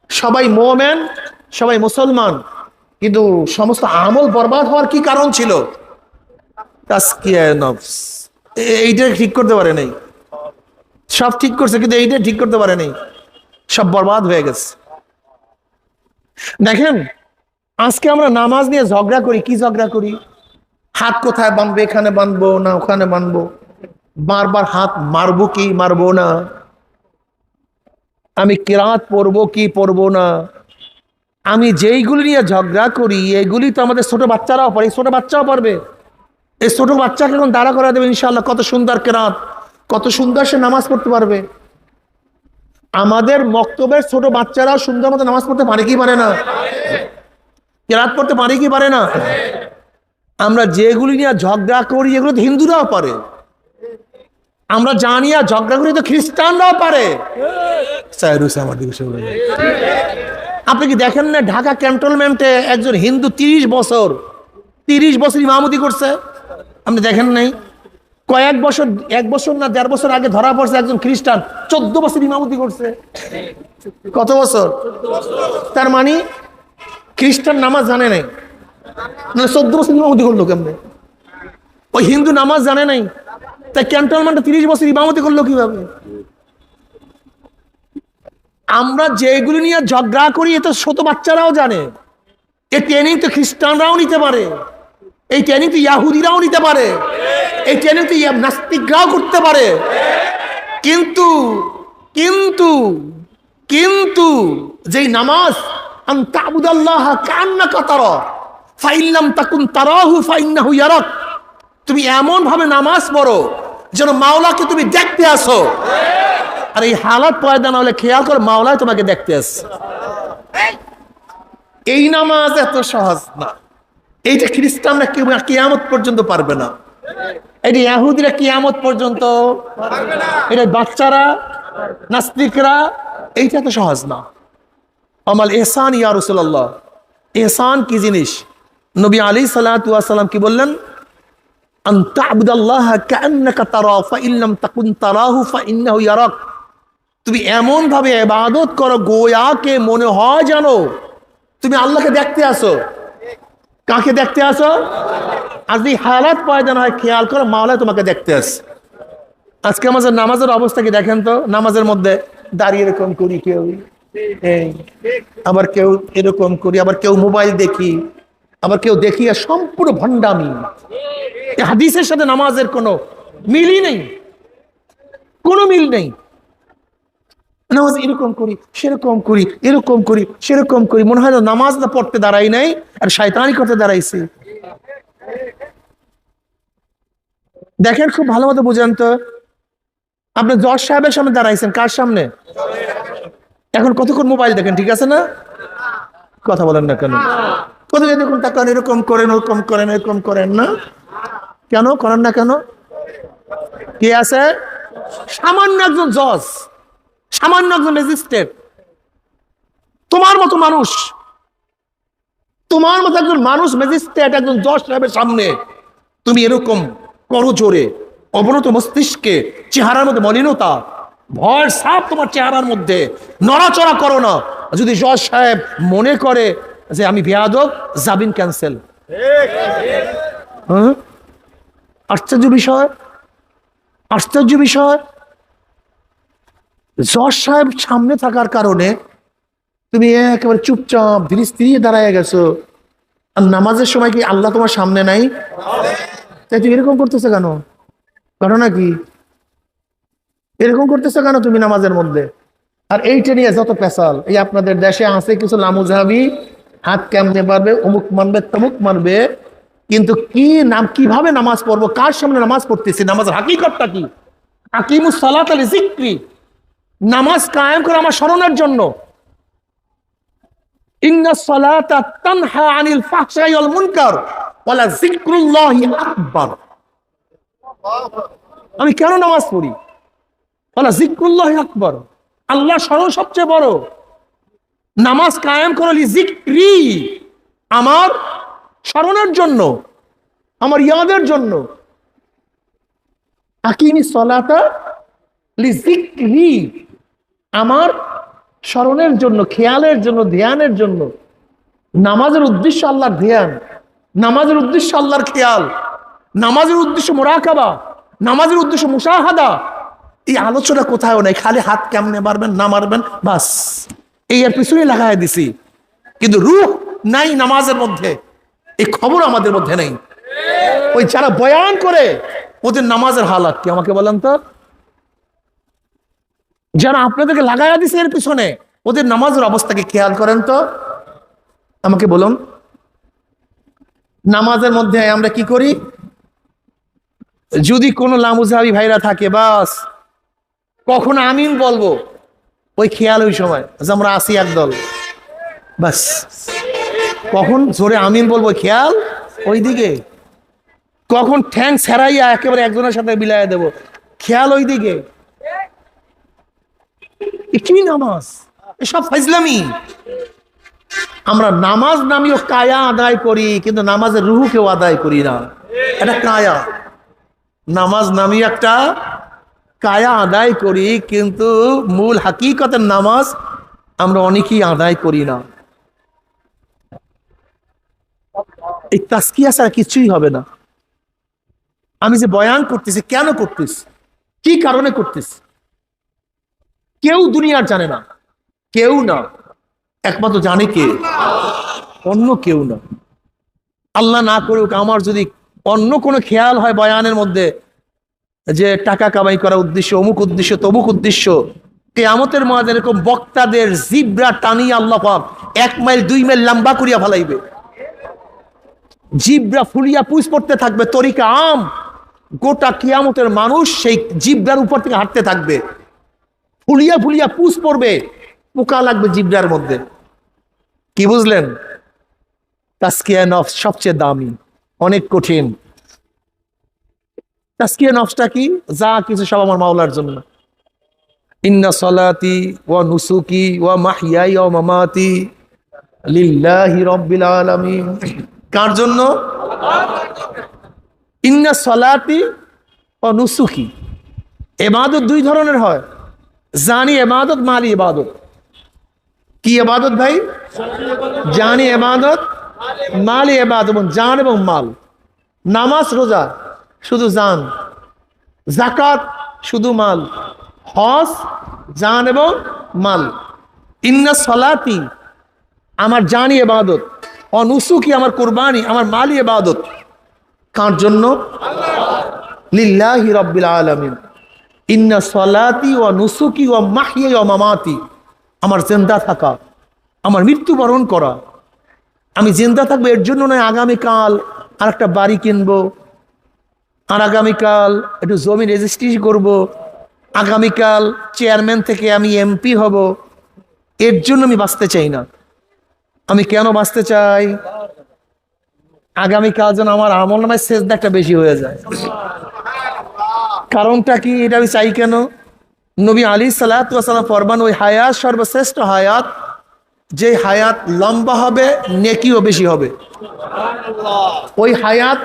সবাই মুমিন, সবাই মুসলমান, কিন্তু সমস্ত আমল বরবাদ হওয়ার কি কারণ ছিল? তাসকিয়ায়ে নফস, এইটা ঠিক করতে পারে নাই। সব ঠিক করছে কিন্তু এইটা ঠিক করতে পারে নাই, সব বরবাদ হয়ে গেছে। দেখেন আজকে আমরা নামাজ নিয়ে ঝগড়া করি। কি ঝগড়া করি? হাত কোথায় বাঁধবো, এখানে বাঁধবো না ওখানে বাঁধবো, বারবার হাত মারবো কি মারবো না, আমি কিরাত পড়বো কি পড়বো না। আমি যেইগুলি নিয়ে ঝগড়া করি এগুলি তো আমাদের ছোট বাচ্চারাও পারে, ছোট বাচ্চাও পারবে। এই ছোট বাচ্চাকে এখন দাঁড়া করা দেবে ইনশাআল্লাহ, কত সুন্দর কেরাত, কত সুন্দর সে নামাজ পড়তে পারবে। আমাদের মক্তবের ছোট বাচ্চারাও সুন্দর মতো নামাজ পড়তে পারে কি পারে না? কেরাত পড়তে পারে কি পারে না? আমরা যেগুলি নিয়ে ঝগড়া করি এগুলো তো হিন্দুরাও পারে, আমরা জানি আর ঝগড়া করি তো খ্রিস্টানরাও পারে। আমার দিকে আপনি কি দেখেন না ঢাকা ক্যান্টনমেন্টে একজন হিন্দু 30 বছর ইমামতি করছে? আপনি দেখেন নাই? কয়েক বছর, 1 বছর না 1.5 বছর আগে ধরা পড়ছে একজন খ্রিস্টান 14 বছর ইমামতি করছে। কত বছর? তার মানে খ্রিস্টান নামাজ জানে নাই, 14 বছর ইমামতি করলো কেমনে? ওই হিন্দু নামাজ জানে নাই, তাই ক্যান্টনমেন্টে 30 বছর ইমামতি করলো কিভাবে? আমরা যেগুলি নিয়ে ঝগড়া করি এ তো ছোট বাচ্চারাও জানে। এই ট্রেনিং তো খ্রিস্টানরাও নিতে পারে, এই ট্রেনিং তো ইয়াহুদিরাও নিতে পারে, এই ট্রেনিং তো নাস্তিকরাও করতে পারে। কিন্তু কিন্তু কিন্তু যেই নামাজ আনতা আবুদাল্লাহ কান্নাকা তারা ফাইল্লাম তাকুন তারাহু ফাইন্নাহু ইয়ারাক, তুমি এমন ভাবে নামাজ পড়ো যেন মাওলাকে তুমি দেখতে আসো। আর এই হালাত পয়দা না হলে খেয়াল করে মাওলাই তোমাকে দেখতে আসে। এই নামাজ এত সহজ না। এইটা খ্রিস্টানরা কেউ কিয়ামত পর্যন্ত পারবে না, এটা ইহুদিরা কিয়ামত পর্যন্ত পারবে না, এটা বাচ্চারা নাস্তিকরা, এইটা তো সহজ না। আমাল ইহসান ইয়া রাসূলুল্লাহ, ইহসান কি জিনিস? নবী আলাইহিস সালাতু ওয়াস সালাম কি বললেন? আন তা'বুদাল্লাহা কাআন্নাকা তারা ফাইন লাম তাকুন তারাহু ফাইন্নাহু ইয়ারাক, তুমি এমন ভাবে ইবাদত করো গোয়াকে মনে হয় জানো তুমি আল্লাহকে দেখতে আসো। কাকে দেখতে আসো? আজ এই হালাত পয়দা না হয় খেয়াল করো মাওলা তোমাকে দেখতে আসে। আজকে আমাদের নামাজের অবস্থা কি দেখেন তো? নামাজের মধ্যে দাঁড়িয়ে এরকম করি, কেউ আবার কেউ এরকম করি, আবার কেউ মোবাইল দেখি, আবার কেউ দেখি, আর সম্পূর্ণ ভণ্ডামি। হাদিসের সাথে নামাজের কোনো মিলই নেই, কোনো মিল নেই। নামাজ এরকম করি, সেরকম করি, এরকম করি, সেরকম করি, মনে হয় নামাজ না পড়তে দাঁড়াই নাই আর শয়তানি করতে দাঁড়াইছি। দেখেন খুব ভালো মতো বুঝেন তো, আপনি জজ সাহেবের সামনে দাঁড়াইছেন, কার সামনে? এখন কতক্ষণ মোবাইল দেখেন, ঠিক আছে না? কথা বলেন না কেন? কত এরকম তাকান, এরকম করেন, ওরকম করেন, এরকম করেন না কেন? করেন না কেন? কে আছে? সামান্য একজন জজ, সামান্য একজন ম্যাজিস্ট্রেট, তোমার মতো মানুষ, তোমার মতো একজন মানুষ ম্যাজিস্ট্রেট, একজন জজ সাহেবের সামনে তুমি এরকম করো জোরে, অবনত মস্তিষ্কে, চেহারার মধ্যে মলিনতা, ভয় সাপ তোমার চেহারার মধ্যে, নড়াচড়া করো না। যদি জজ সাহেব মনে করে যে আমি বেয়াদব, জামিন ক্যান্সেল। আশ্চর্য বিষয়, আশ্চর্য বিষয়। জজ সাহেব সামনে থাকার কারণে তুমি একেবারে চুপচাপ ধীরে স্থির দাঁড়ায় গেছো। আর নামাজের সময় কি আল্লাহ তোমার সামনে নাই? তাই তুমি এরকম করতেছো কেন? ঘটনা কি? এরকম করতেছো কেন তুমি নামাজের মধ্যে? আর এইটা নিয়ে যত পেশাল, এই আপনাদের দেশে আছে কিছু লামুজাহাবি, হাত কেমনে পারবে, অমুক মানবে, তমুক মানবে, কিন্তু কি নাম, কিভাবে নামাজ পড়বো, কার সামনে নামাজ পড়তেছি, নামাজের হাকিকতটা কি? আকিমুস সালাতা লিযিকরি, নামাজ কায়েম করে আমার স্মরণের জন্য। ইন্নাস সালাতা তানহা আনিল ফাহশাই ওয়াল মুনকার ওয়ালা যিকরুল্লাহি আকবার। আমি কেন নামাজ পড়ি? ওয়ালা যিকরুল্লাহি আকবার, আল্লাহর স্মরণ সবচেয়ে বড়। নামাজ কায়েম করো লিযিকরি, আমার স্মরণের জন্য, আমার ইয়াদের জন্য। আকিমিস সালাতা লিযিকরি, আমার স্মরণের জন্য, খেয়ালের জন্য, ধ্যানের জন্য। নামাজের উদ্দেশ্য আল্লাহর ধ্যান, নামাজের উদ্দেশ্য আল্লাহর খেয়াল, নামাজের উদ্দেশ্য মুরাকাবা, নামাজের উদ্দেশ্য মুশাহাদা। এই আলোচনা কোথাও নাই, খালি হাত কেমনে মারবেন না মারবেন বাস, এই এর পিছনে লাগাই দিছি। কিন্তু রূহ নাই নামাজের মধ্যে, এই খবর আমাদের মধ্যে নেই। ওই যারা বয়ান করে ওদের নামাজের হালাত কি আমাকে বলেন তো? যারা আপনাদেরকে লাগাইয়া দিছে এর পিছনে, ওদের নামাজের অবস্থাকে খেয়াল করেন তো, আমাকে বলুন। নামাজের মধ্যে আমরা কি করি? যদি কোনো লামুজাহাবি ভাইরা থাকে, বাস কখন আমিন বলবো ওই খেয়াল, ওই সময় যে আমরা আসি একদল, বাস কখন জোরে আমিন বলবো খেয়াল ওইদিকে, কখন ঠ্যাং ছেড়াইয়া একেবারে একজনের সাথে বিলাইয়া দেব খেয়াল ওইদিকে। কি নামাজ, এসব ফাইজলামি। আমরা নামাজ নামিও কায়া আদায় করি, কিন্তু নামাজের রুহু কেউ আদায় করি না। এটা কায়া, নামাজ নামি একটা কায়া আদায় করি, কিন্তু মূল হাকিকতের নামাজ আমরা অনেকেই আদায় করি না। এই তাসকিয়া ছাড়া কিছুই হবে না। আমি যে বয়ান করতেছি কেন করতেছি, কি কারণে করতেছি, কেউ দুনিয়ার জানে না, কেউ না, একমাত্র জানে কে? অন্য কেউ না। আল্লাহ না করুক আমার যদি অন্য কোনো খেয়াল হয় বয়ানের মধ্যে যে টাকা কামাই করার উদ্দেশ্য, অমুক উদ্দেশ্য, তমুক উদ্দেশ্য, কিয়ামতের মাঝে এরকম বক্তাদের জিব্রা টানিয়ে আল্লাহ পাক 1 মাইল 2 মাইল লম্বা করিয়া ফেলাইবে। জিব্রা ফুলিয়া পুষ পড়তে থাকবে তরিকা আম, গোটা কিয়ামতের মানুষ সেই জিব্রার উপর থেকে হাঁটতে থাকবে, ফুলিয়া ফুলিয়া পুষ পড়বে, পোকা লাগবে জিব্রার মধ্যে। কি বুঝলেন? তাসকিয়া নফস সবচেয়ে দামি, অনেক কঠিন। তাসকিয়া নফসটা কি? যা কিছু সব আমার মাওলার জন্য। ইন্না সলাতি ওয়া নুসুকি ওয়া মাহইয়াই ওয়া মামাতি লিল্লাহি রাব্বিল আলামিন। কার জন্য? ইন্না সলাতি ওয়া নুসুকি। ইবাদত দুই ধরনের হয়, জানি ইবাদত, মালি ইবাদত। কি ইবাদত ভাই? জানি ইবাদত, মালি ইবাদত, জান এবং মাল। নামাজ রোজা শুধু জান, যাকাত শুধু মাল, হজ জান এবং মাল। ইন্না সলাতি আমার জানি ইবাদত, ও নুসুকি আমার কুরবানি, আমার মালি ইবাদত। কার জন্য? লিল্লাহি রাব্বিল আলামিন। ইন্না সলাতি ওয়া নুসুকি ওয়া মাহইয়াই ওয়া মামাতি, আমার জিন্দা থাকা, আমার মৃত্যুবরণ করা। আমি জিন্দা থাকবো এর জন্য নয় আগামীকাল আর একটা বাড়ি কিনবো, আর আগামীকাল একটু জমি রেজিস্ট্রি করব, আগামীকাল চেয়ারম্যান থেকে আমি এমপি হব, এর জন্য আমি বাঁচতে চাই না। আমি কেন বাঁচতে চাই? আগামীকাল যেন আমার আমল নামায় সেজদা একটা বেশি হয়ে যায়। কারণটা কি? এটা আমি চাই কেন? নবী আলাইহিস সালাম ফরমান, ওই হায়াত সর্বশ্রেষ্ঠ হায়াত, যে হায়াত লম্বা হবে নেকিও বেশি হবে। ওই হায়াত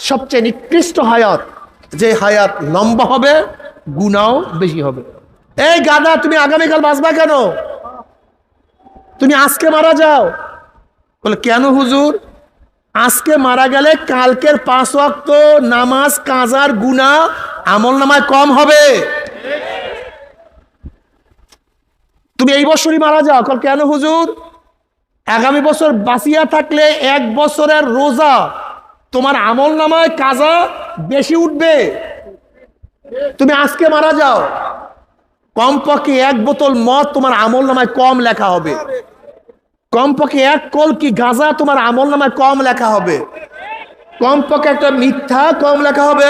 সবচেয়ে নিকৃষ্ট হায়াত, যে হায়াত লম্বা হবে গুনাও বেশি হবে। এই গাদা, তুমি আগামীকাল বাঁচবা কেন? তুমি আজকে মারা যাও। বলে কেন হুজুর? আজকে মারা গেলে কালকের 5 ওয়াক্ত নামাজ কাজার গুনাহ আমল নামায় কম হবে। তুমি এই বছরই মারা যাও। কেন হুজুর? আগামী বছর বাঁচিয়া থাকলে 1 বছরের রোজা তোমার আমল নামায় কাজা বেশি উঠবে। তুমি আজকে মারা যাও, কমপক্ষে 1 বোতল মদ তোমার আমল নামায় কম লেখা হবে, কমপক্ষে 1 কলকি গাঁজা তোমার আমল নামায় কম লেখা হবে, কমপক্ষে একটা মিথ্যা কম লেখা হবে।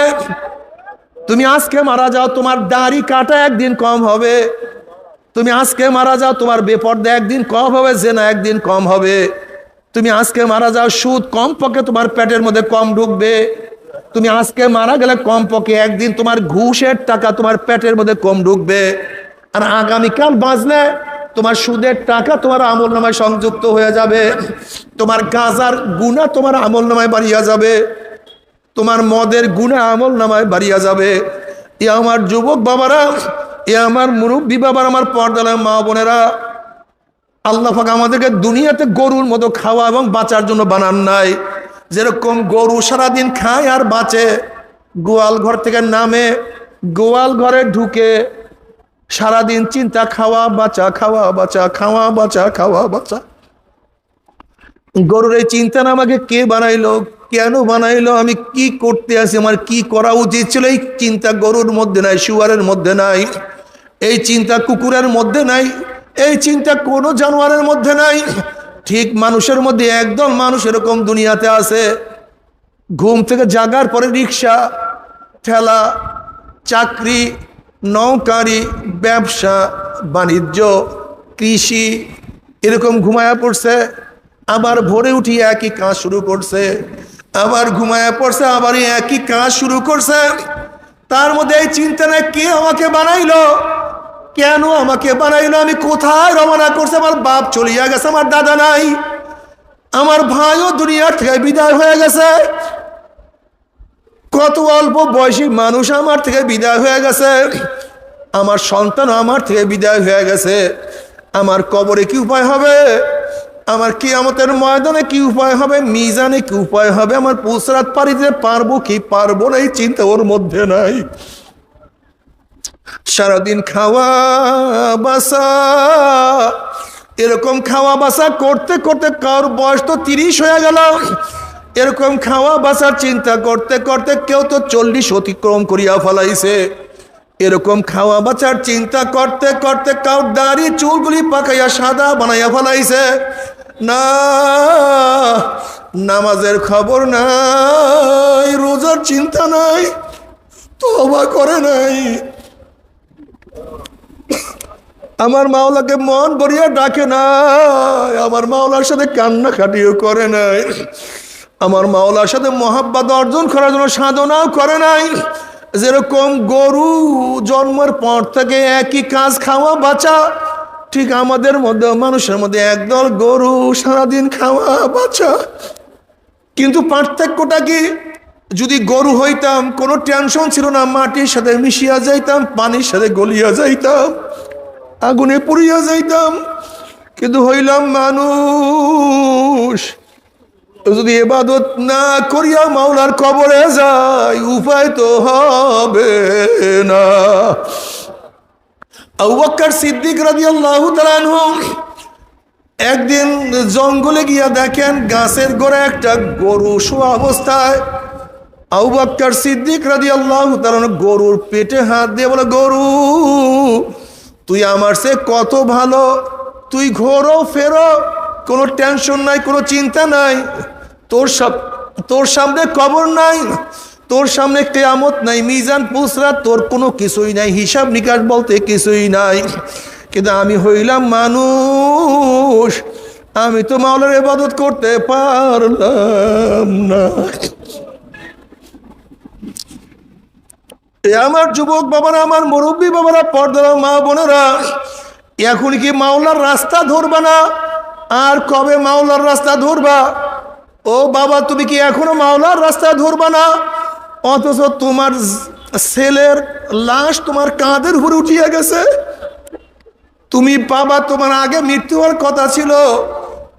তুমি আজকে মারা যাও, তোমার দাড়ি কাটা একদিন কম হবে। তুমি আজকে মারা যাও, তোমার বেপরদা একদিন কম হবে, জেনা একদিন কম হবে। তুমি আজকে মারা যাও, সুদ কমপক্ষে তোমার পেটের মধ্যে কম ঢুকবে। তুমি আজকে মারা গেলে কমপক্ষে একদিন তোমার ঘুষের টাকা তোমার পেটের মধ্যে কম ঢুকবে। আর আগামীকাল বাঁচলে তোমার সুদের টাকা তোমার আমল নামায় সংযুক্ত হয়ে যাবে, তোমার গাঁজার গুনাহ তোমার আমল নামায় বাড়িয়া যাবে, তোমার মদের গুনাহ আমল নামায় বাড়িয়া যাবে। এ আমার যুবক বাবারা, এ আমার মুরব্বী বাবার, আমার পর্দার মা বোনেরা, আল্লাহ পাক আমাদেরকে দুনিয়াতে গরুর মতো খাওয়া এবং বাঁচার জন্য বানান নাই। যেরকম গরু সারাদিন খায় আর বাঁচে, গোয়াল ঘর থেকে নামে, গোয়াল ঘরে ঢুকে সারাদিন চিন্তা, খাওয়া বাঁচা, খাওয়া বাঁচা, খাওয়া বাঁচা, খাওয়া বাঁচা। গরুর এই চিন্তা না আমাকে কে বানাইলো, কেন বানাইলো, আমি কি করতে আছি, আমার কি করা উচিত ছিল, এই চিন্তা গরুর মধ্যে নাই, শুয়ারের মধ্যে নাই, এই চিন্তা কুকুরের মধ্যে নাই, এই চিন্তা কোনো জানোয়ারের মধ্যে নাই। ঠিক মানুষের মধ্যে একদম মানুষ এরকম দুনিয়াতে আছে, ঘুম থেকে জাগার পরে রিক্সা, ঠেলা, চাকরি, নৌকারি, ব্যবসা বাণিজ্য, কৃষি, এরকম ঘুমায়া পড়ছে। আবার ভোরে উঠি একই কাজ শুরু করছে, আবার ঘুমায় পড়ছে, আবার একই কাজ শুরু করছে। তার মধ্যে এই চিন্তা নাই কে আমাকে বানাইলো, কেন আমাকে বানাইলো, আমি কোথায় রওনা করছে, আমার বাপ চলিয়া গেছে, আমার দাদা নাই, আমার ভাইও দুনিয়ার থেকে বিদায় হয়ে গেছে, কত অল্প বয়সী মানুষ আমার থেকে বিদায় হয়ে গেছে, আমার সন্তান আমার থেকে বিদায় হয়ে গেছে, আমার কবরে কি উপায় হবে, আমার কিয়ামতের ময়দানে কি উপায় হবে, মিজানে কি উপায় হবে, আমার পুসরাত পারি দিতে পারবো কি পারবো না, এই চিন্তা ওর মধ্যে নাই। সারাদিন খাওয়া বাসা, এরকম খাওয়া বাসা করতে করতে কারোর বয়স তো 30 হয়ে গেল, এরকম খাওয়া বাসার চিন্তা করতে করতে কেউ তো 40 অতিক্রম করিয়া ফেলাইছে, এরকম খাওয়া বাঁচার চিন্তা করতে করতে কাউ দাড়ি চুলগুলি পাকাইয়া সাদা বানাইয়া ফেলাইছে। না, নামাজের খবর নাই, রোজার চিন্তা নাই, তওবা করে নাই, আমার মাওলাকে মন ভরিয়া ডাকে নাই, আমার মাওলার সাথে কান্নাকাটিও করে নাই, আমার মাওলার সাথে মহাব্বত অর্জন করার জন্য সাধনাও করে নাই। যেরকম গরু জন্মের পর থেকে একই কাজ খাওয়া বাঁচা, ঠিক আমাদের মধ্যে মানুষের মধ্যে একদল গরু সারাদিন খাওয়া বাঁচা। কিন্তু পার্থক্যটা কি, যদি গরু হইতাম কোনো টেনশন ছিল না, মাটির সাথে মিশিয়া যাইতাম, পানির সাথে গলিয়া যাইতাম, আগুনে পুড়িয়া যাইতাম। কিন্তু হইলাম মানুষ, যদি ইবাদত না করিয়া মাওলার কবরে যাই, উপায় তো হবে না। আবু বকর সিদ্দিক রাদিয়াল্লাহু তাআলা আনহু একদিন জঙ্গলে গিয়া দেখেন গাছের গোড়ায় একটা গরু শোয়া অবস্থায়। আবু বকর সিদ্দিক রাদিয়াল্লাহু তাআলা গরুর পেটে হাত দিয়ে বলে, গরু তুই আমার চেয়ে কত ভালো, তুই ঘোরো ফেরো, কোনো টেনশন নাই, কোনো চিন্তা নাই, তোর সামনে কবর নাই, তোর সামনে কিয়ামত নাই, মিজান পুসরাত, তোর কোনো কিছুই নাই, হিসাব নিকাশ বলতে কিছুই নাই। কিন্তু আমি হইলাম মানুষ, আমি তো মাওলার ইবাদত করতে পারলাম না। আমার যুবক বাবারা, আমার মুরব্বী বাবারা, পর্দার মা বোনেরা, এখন কি মাওলার রাস্তা ধরবা না? আর কবে মাওলার রাস্তা ধরবা? ও বাবা, তুমি কি এখনো মাওলার রাস্তা ধরবা না? অথচ তোমার ছেলের লাশ তোমার কাঁধের উপরে উঠিয়া গেছে। তুমি বাবা, তোমার আগে মৃত্যু হওয়ার কথা ছিল,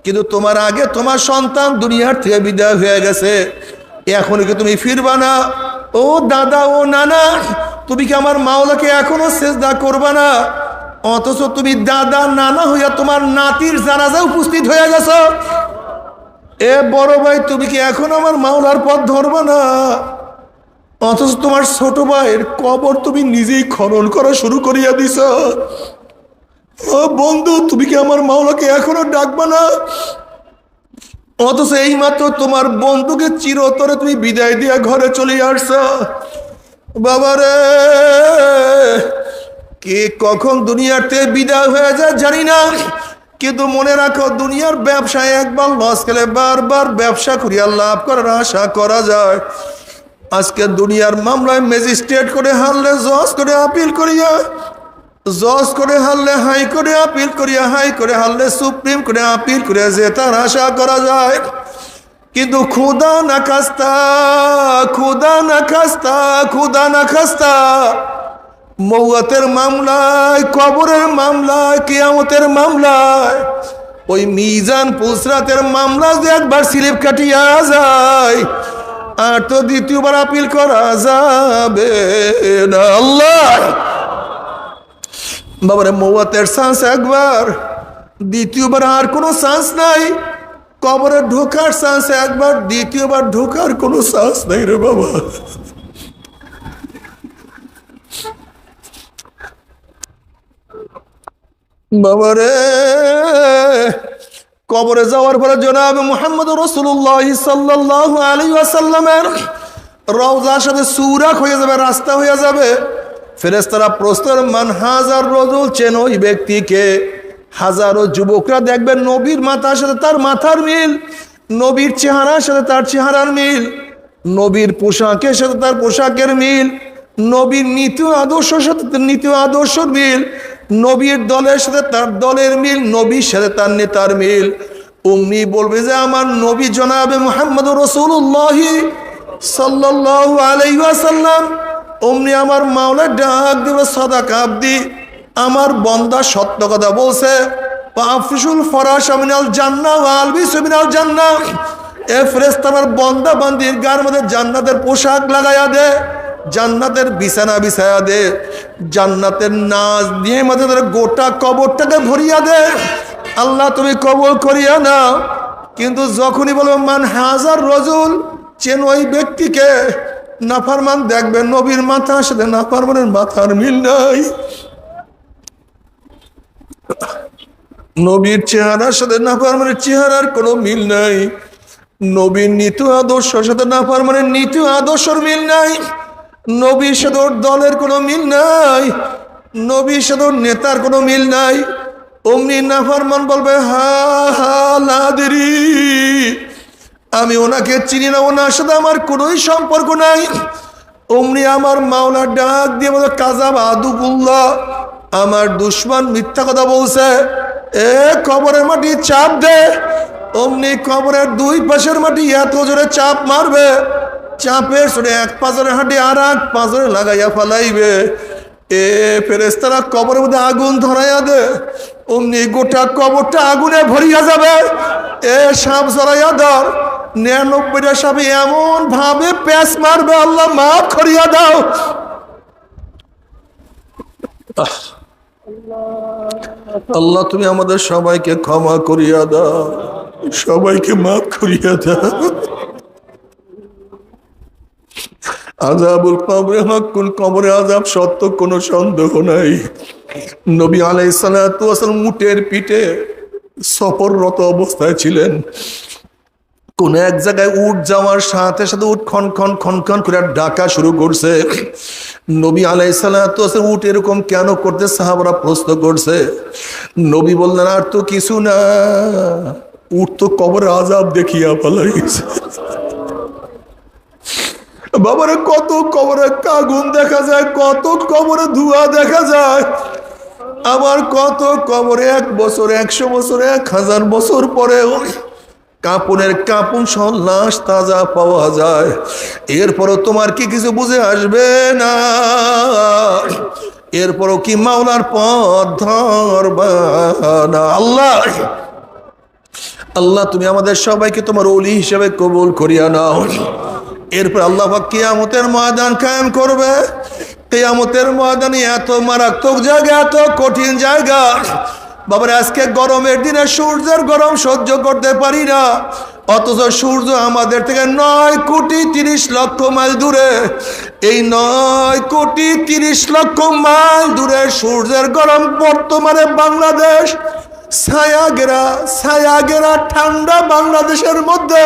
কিন্তু তোমার আগে তোমার সন্তান দুনিয়ার থেকে বিদায় হয়ে গেছে। এখন কি তুমি ফিরবা না? ও দাদা, ও নানা, তুমি কি আমার মাওলাকে এখনো সেজদা করবা না? অথচ তুমি দাদা নানা হইয়া তোমার নাতির জানাজা উপস্থিত হয়ে গেছো। এ বড় ভাই, তুমি কি এখন আমার মাওলার পথ ধরবা না? অথচ তোমার ছোট ভাইয়ের কবর তুমি নিজেই খনন করা শুরু করিয়া দিছ। ও বন্ধু, তুমি কি আমার মাওলাকে এখনো ডাকবা না? অথচ এই মাত্র তোমার বন্ধুকে চিরতরে তুমি বিদায় দিয়া ঘরে চলে আসছ। বাবারে, কে কখন দুনিয়াতে বিদায় হয়ে যায় জানি না, কিন্তু মনে রাখো, দুনিয়ার ব্যবসায় একবার লস খেলে বারবার ব্যবসা করিয়া লাভ করার আশা করা যায়। আজকে দুনিয়ার মামলায় ম্যাজিস্ট্রেট করে হারলে জজ করে আপিল করিয়া, জজ করে হারলে হাই করে আপিল করিয়া, হাই করে হারলে সুপ্রিম করে আপিল করিয়া জেতার আশা করা যায়। কিন্তু খুদা না খাস্তা, খুদা না খাস্তা, খুদা না খাস্তা, মৌয়াতের মামলায়, কবরের মামলায়, কিয়ামতের মামলায়, ওই মিজান পুসরাতের মামলা যে একবার স্লিপ কাটিয়া যায়, আর তো দ্বিতীয়বার আপিল করা যাবে না। আল্লাহ বাবারে, মৌয়াতের চান্স একবার, দ্বিতীয়বার আর কোনো চান্স নাই। কবরে ঢোকার চান্স একবার, দ্বিতীয়বার ঢোকার কোনো চান্স নাই রে বাবা। বাবারে, কবরে যাওয়ার পরে জনাব মুহাম্মদ রাসূলুল্লাহ সাল্লাল্লাহু আলাইহি ওয়াসাল্লামের রওজার সাথে সুরাক হয়ে যাবে, রাস্তা হয়ে যাবে। ফেরেশতারা প্রশ্ন, মান হাজার রাজুল, চেন ওই ব্যক্তিকে। হাজারো যুবকরা দেখবেন নবীর মাথার সাথে তার মাথার মিল, নবীর চেহারার সাথে তার চেহারার মিল, নবীর পোশাকের সাথে তার পোশাকের মিল, নবীর নীতি আদর্শের সাথে তার নীতি আদর্শের মিল, নবীর দলের সাথে তার দলের মিল, নবীর সাথে তার নেতার মিল। অমনি বলবে যে আমার নবী জনাবে মুহাম্মদুর রাসূলুল্লাহ সাল্লাল্লাহু আলাইহি ওয়াসাল্লাম। অমনি আমার মাওলা ডাক দেবে, সাদাকা আবদি, আমার বান্দা সত্য কথা বলছে। আফরিসুল ফরাশ মিনাল জান্নাহ ওয়া আলবিসু মিনাল জান্নাহ। এ ফেরেশতা আমার বান্দা বান্দির গায়ের মধ্যে জান্নাতের পোশাক লাগায়া দে, জান্নাতের বিছানা বিছায়া দে, জান্নাতের নাজ দিয়ে মধ্যে গোটা কবরটাকে ভরিয়া দে। আল্লাহ তুমি কবুল করিয়া নাও। কিন্তু যখনই বলবো মান হাজার রজুল, চেন ওই ব্যক্তিকে, নাফরমান দেখবেন নবীর মাথার সাথে নাফরমানের মাথার মিল নাই, নবীর চেহারার সাথে নাফরমানের চেহারার কোনো মিল নাই, নবীর নীতি আদর্শের সাথে নাফরমানের নীতি আদর্শের মিল নাই, নবীর সাথে দলের কোনো মিল নাই, নবীর সাথে নেতার কোনো মিল নাই। অমনি নাফরমান বলবে হা হা লাদেরি, আমি ওনাকে চিনি না, ওনার সাথে আমার কোনোই সম্পর্ক নাই। অমনি আমার মাওলা ডাক দিয়ে বলে কাযাব আদুবুল্লাহ, আমার দুশমন মিথ্যা কথা বলছে, এ কবরের মাটি চাপ দে। অমনি কবরের দুই পাশের মাটি এত জোরে চাপ মারবে, চাপের সরে এক পাঁজরের হাঁটি আর এক পাঁজরে লাগাইয়া ফালাইবে। এ ফেরেশতারা কবরের মধ্যে আগুন ধরাইয়া দে, অমনি গোটা কবরটা আগুনে ভরিয়া যাবে। এ সাপ জড়াইয়া ধর, 99টা সাপে এমন ভাবে প্যাঁচ মারবে, আল্লাহ মাফ করিয়া দাও। আল্লাহ তুমি আমাদের সবাইকে ক্ষমা করিয়া দাও, সবাইকে মাফ করিয়া দাও। আযাবুল কবরে হাক্কুল, কবরে আযাব সত্য, কোনো সন্দেহ নাই। নবী আলাইহিস সালাতু ওয়াস সালাম উটের পিঠে সফররত অবস্থায় ছিলেন। কোন এক জায়গায় উট যাওয়ার সাথে সাথে উট খন খন খন খন করে ডাকা শুরু করছে। নবী আলাইহিস সালাতু ওয়াস সালাম উট এরকম কেন করতে সাহাবারা প্রশ্ন করছে। নবী বললেন আর তো কিছু না, উট তো কবরে আযাব দেখিয়া পালাইছে। বাবারে কত কবরে আগুন দেখা যায়, কত কবরে ধোঁয়া দেখা যায়, আবার কত কবরে 1 বছর 100 বছর 1000 বছর পরেও কাপনের কাপন সহ লাশ তাজা পাওয়া যায়। এরপরও তোমার কি কিছু বুঝে আসবে না? এরপরও কি মাওলার পথ ধরবা না? আল্লাহ আল্লাহ তুমি আমাদের সবাইকে তোমার ওলি হিসেবে কবুল করিয়া নাও। এরপর আল্লাহ পাক কিয়ামতের ময়দান কায়েম করবে। কিয়ামতের ময়দানে এত মারাত্মক জায়গা, এত কঠিন জায়গা। বাবার আজকে গরমের দিনে সূর্যের গরম সহ্য করতে পারি না, অথচ সূর্য আমাদের থেকে 9 কোটি 30 লক্ষ মাইল দূরে। এই 9 কোটি 30 লক্ষ মাইল দূরে সূর্যের গরম বর্তমানে বাংলাদেশ ছায়াগেরা ঠান্ডা বাংলাদেশের মধ্যে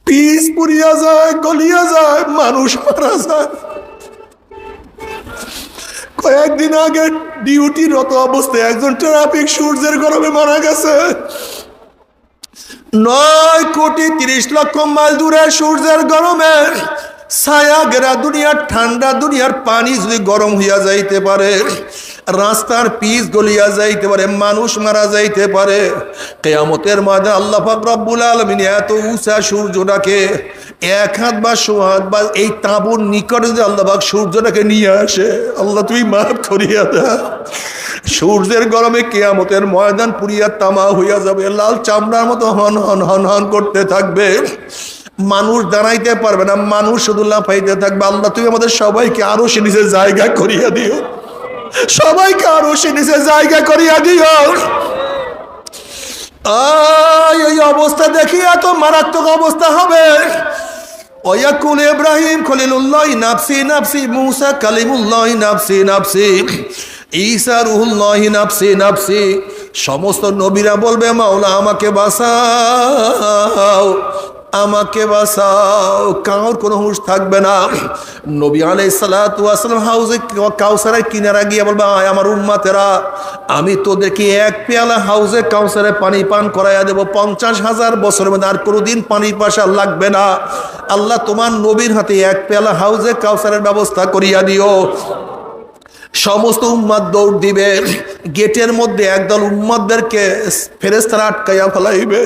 পিস পুড়িয়া যায়, গলিয়া যায়, মানুষ মারা যায়। কয়েকদিন আগে ডিউটিরত অবস্থায় একজন ট্রাফিক সূর্যের গরমে মারা গেছে। 9 কোটি 30 লক্ষ মাইল দূরে সূর্যের গরমে ছায়া ঘেরা দুনিয়ার ঠান্ডা দুনিয়ার পানি যদি গরম হইয়া যাইতে পারে, রাস্তার পিচ গলিয়া যাইতে পারে, মানুষ মারা যাইতে পারে, কিয়ামতের ময়দানে আল্লাহ পাক রব্বুল আলামিন এত উঁচা সূর্যটাকে 1 হাত বা 100 হাত বা এই তাঁবুর নিকটে যদি আল্লাহ পাক সূর্যটাকে নিয়ে আসে, আল্লাহ তুমি মাফ করিয়া দাও। সূর্যের গরমে কিয়ামতের ময়দান পুড়িয়া তামা হইয়া যাবে, লাল চামড়ার মতো হন হন হন হন করতে থাকবে, মানুষ দাঁড়াইতে পারবে না, মানুষ শুধু লাফাইতে থাকবে। আল্লাহ তুমি আমাদের সবাইকে আরো সে নিজের জায়গা করিয়া দিও, সবাইকে আরো সে নিজের জায়গা করিয়া দিও। এই অবস্থা দেখি এত মারাত্মক অবস্থা হবে। ওয়াকুল ইব্রাহিম খলিলুল্লাহ নাফসি নাফসি, মুসা কালিমুল্লাহ নাফসি নাফসি, ঈসা রুহুল্লাহ নাফসি নাফসি। সমস্ত নবীরা বলবে মাওলা আমাকে বাঁচাও, আমাকে বাঁচাও। কারোর কোনো হুঁশ থাকবে না। নবী আলাইহিস সালাতু ওয়াস সালাম হাউজে কাউসারের কিনারা গিয়ে বলবে, আয় আমার উম্মতেরা, আমি তোদেরকে এক পেয়ালা হাউজে কাউসারে পানি পান করাইয়া দেব। 50,000 বছরের মধ্যে আর কোনোদিন পানি পাশা লাগবে না। আল্লাহ তোমার নবীর হাতে এক পেয়ালা হাউজে কাউসারের ব্যবস্থা করিয়া দিও। সমস্ত উম্মত দৌড় দিবে। গেটের মধ্যে একদল উম্মতদেরকে ফেরেশতারা আটকাইয়া ফেলাইবে।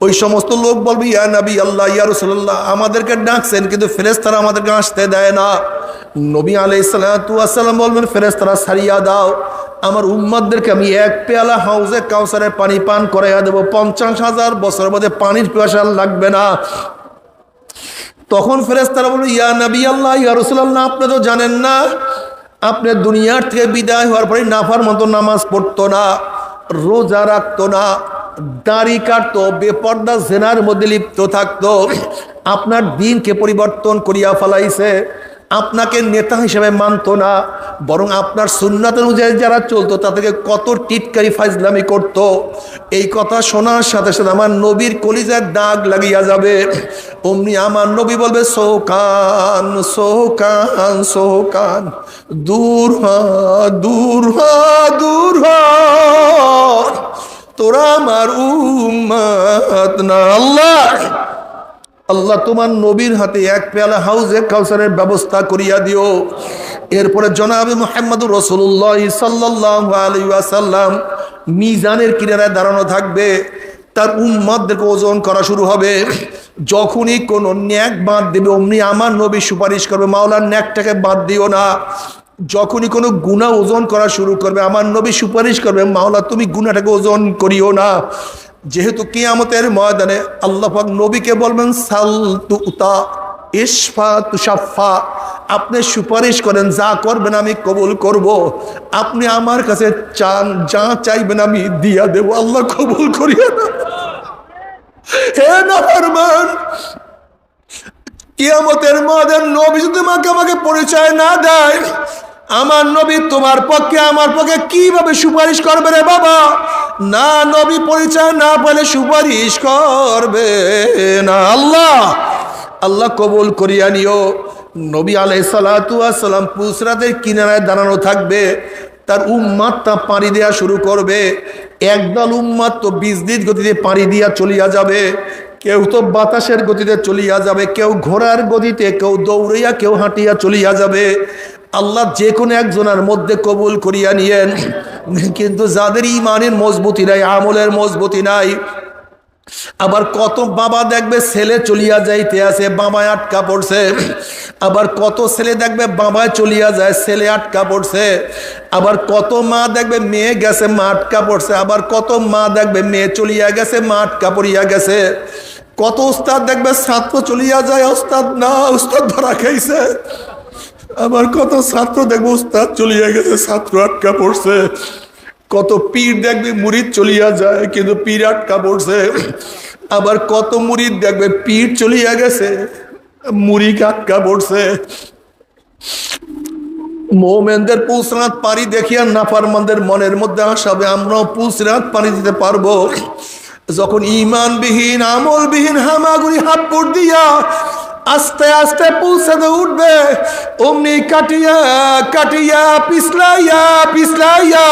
ওই সমস্ত লোক বলবে, ইয়া নবী আল্লাহ, ইয়া রাসূলুল্লাহ, আমাদেরকে ডাকছেন কিন্তু ফেরেশতারা আমাদেরকে আসতে দেয় না। নবী আলাইহিস সালাতু ওয়াস সালাম বলবেন, ফেরেশতারা ছাড়িয়া দাও, আমার উম্মতদেরকে আমি এক পেয়ালা হাউজে কাউসারের পানি পান করাইয়া দেব। 50,000 বছরের মধ্যে পানির পিপাসা লাগবে না। তখন ফেরেশতারা বলবে, ইয়া নবী আল্লাহ, ইয়া রাসূলুল্লাহ, আপনি তো জানেন না, আপনি দুনিয়ার থেকে বিদায় হওয়ার পরে নাফার মতো নামাজ পড়তো না, রোজা রাখতো না, দাড়ি কাটতো, বেপর্দা জেনার মধ্যে লিপ্ত থাকতো। আপনার দিনকে পরিবর্তন করিয়া ফেলাইছে। আপনাকে নেতা হিসেবে মানতো না, বরং আপনার সুন্নাত অনুযায়ী যারা চলতো তাদেরকে কত টিটকারি ফাজলামি করত। এই কথা শোনার সাথে সাথে আমার নবীর কলিজার দাগ লাগিয়া যাবে। অমনি আমার নবী বলবে, সোহকান সোহকান সোহকান, দূর হ দূর হ দূর হ, তোরা আমার উম্মত না। আল্লাহ আল্লাহ তোমার নবীর হাতে এক পেয়ালা হাউজে কাউসারের ব্যবস্থা করিয়া দিও। এরপরে জনাবে মুহাম্মদুর রাসূলুল্লাহ সাল্লাল্লাহু আলাইহি ওয়াসাল্লাম মিজানের কিনারায় দাঁড়ানো থাকবে। তার উম্মতদেরকে ওজন করা শুরু হবে। যখনই কোনো ন্যাক বাদ দেবে অমনি আমার নবী সুপারিশ করবে, মাওলার ন্যাকটাকে বাদ দিও না। যখনই কোনো গুনাহ ওজন করা শুরু করবে আমার নবী সুপারিশ করবে, মাওলা তুমি গুনাহটাকে ওজন করিও না। যেহেতু কিয়ামতের ময়দানে আল্লাহ পাক নবীকে বলবেন, সাল তুতা ইশফা তুশাফা, আপনি সুপারিশ করেন, যা করবেন আমি কবুল করব। আপনি আমার কাছে চান, যা চাইবেন আমি দিয়া দেব। আল্লাহ কবুল করিয়া না। হে নাফরমান, কিয়ামতের ময়দানে নবী যদি আমাকে পরিচয় না দেয়, আমার নবী তোমার পক্ষে আমার পক্ষে কিভাবে সুপারিশ করবে রে বাবা? না, নবী পরিচয় না পেলে সুপারিশ করবে না। আল্লাহ কবুল করিয়া নিও। নবী আলাইহিস সালাতু ওয়াস সালাম পুসরাতের কিনারায় দাঁড়ানো থাকবে। তার উম্মতটা পাড়ি দেওয়া শুরু করবে। একদল উম্মত তো বিজলির গতিতে পাড়ি দিয়া চলিয়া যাবে, কেউ তো বাতাসের গতিতে চলিয়া যাবে, কেউ ঘোড়ার গতিতে, কেউ দৌড়িয়া, কেউ হাঁটিয়া চলিয়া যাবে। আল্লাহ যে কোনো একজনের মধ্যে কবুল করিয়া নিয়েন। কিন্তু যাদের ইমানের মজবুতি নাই, আমলের মজবুতি নাই, আবার কত বাবা দেখবে ছেলে চলিয়া যাইতে আছে, বাবায় আটকা পড়ছে। আবার কত ছেলে দেখবে বাবায় চলিয়া যায়, ছেলে আটকা পড়ছে। আবার কত মা দেখবে মেয়ে গেছে, মা আটকা পড়ছে। আবার কত মা দেখবে মেয়ে চলিয়া গেছে, মা আটকা পড়িয়া গেছে। কত উস্তাদ দেখবে ছাত্র চলিয়া যায়, উস্তাদ না, উস্তাদ ধরা খাইছে। আবার কত ছাত্র দেখবে উস্তাদ চলিয়া গেছে, ছাত্র আটকা পড়ছে। কত পীর দেখবে মুরিদ চলিয়া যায় কিন্তু পীর আটকা পড়ছে। আবার কত মুরিদ দেখবে পীর চলিয়া গেছে, মুরিদ আটকা পড়ছে। মোমেনদের পুলসরাত পানি দেখিয়া নাফরমানদের মনের মধ্যে আসাবে, আমরাও পুলসরাত পানি দিতে পারবো। যখন ইমানবিহীন আমলবিহীন হামাগুড়ি হাপ্পড় দিয়া আস্তে আস্তে পুলসাতে উঠবে, অমনি কাটিয়া কাটিয়া পিছলাইয়া পিছলাইয়া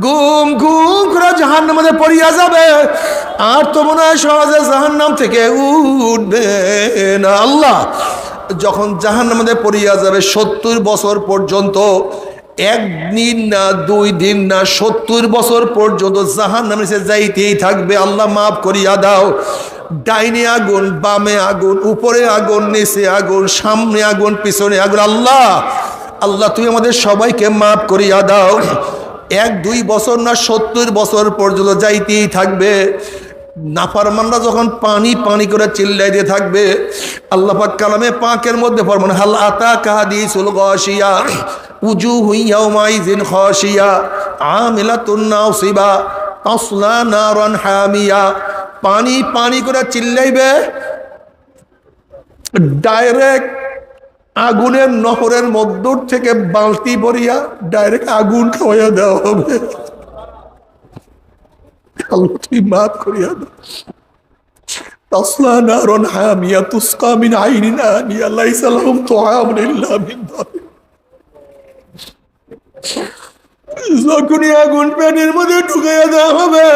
গুম গুম করে জাহান্নামের মধ্যে পড়িয়া যাবে। আর তো মনে হয় সহজে জাহান্নাম থেকে উঠবে না। আল্লাহ যখন জাহান্নামের মধ্যে পড়িয়া যাবে 70 বছর পর্যন্ত, একদিন না 2 দিন না 70 বছর পর্যন্ত জাহান্নামে সে যাইতেই থাকবে। আল্লাহ মাফ করিয়া দাও। ডাইনে আগুন, বামে আগুন, উপরে আগুন, নিচে আগুন, সামনে আগুন, পিছনে আগুন। আল্লাহ তুমি আমাদের সবাইকে মাফ করিয়া দাও। 1-2 বছর না 70 বছর পর্যন্ত যাইতেই থাকবে। নাফরমানরা যখন পানি পানি করে চিল্লাইতে থাকবে, আল্লাহ পাক কালামে পাকের মধ্যে ফরমান, হাল আতাকা হাদিসুল গাশিয়া উজুহু ইয়াউমাইযিন খাশিয়া আমিলাতুন নাসিবা তাসলা নারান হামিয়া। পানি পানি করে চিল্লাইবে, ডাইরেক্ট আগুনের নহরের মধ্য থেকে বালতি ভরিয়া ডাইরেক্ট আগুন খাওয়াইয়া দেওয়া হবে। আল্লাহ তুমি মাফ করিয়া দাও। তাসলা নারুন হামিয়া তুসকা মিন আইনিন আনিয়া লাইসা লাহুম তুআমুন ইল্লা মিন দারিক। যখনই আগুন পেটের মধ্যে ঢুকাইয়া দেওয়া হবে,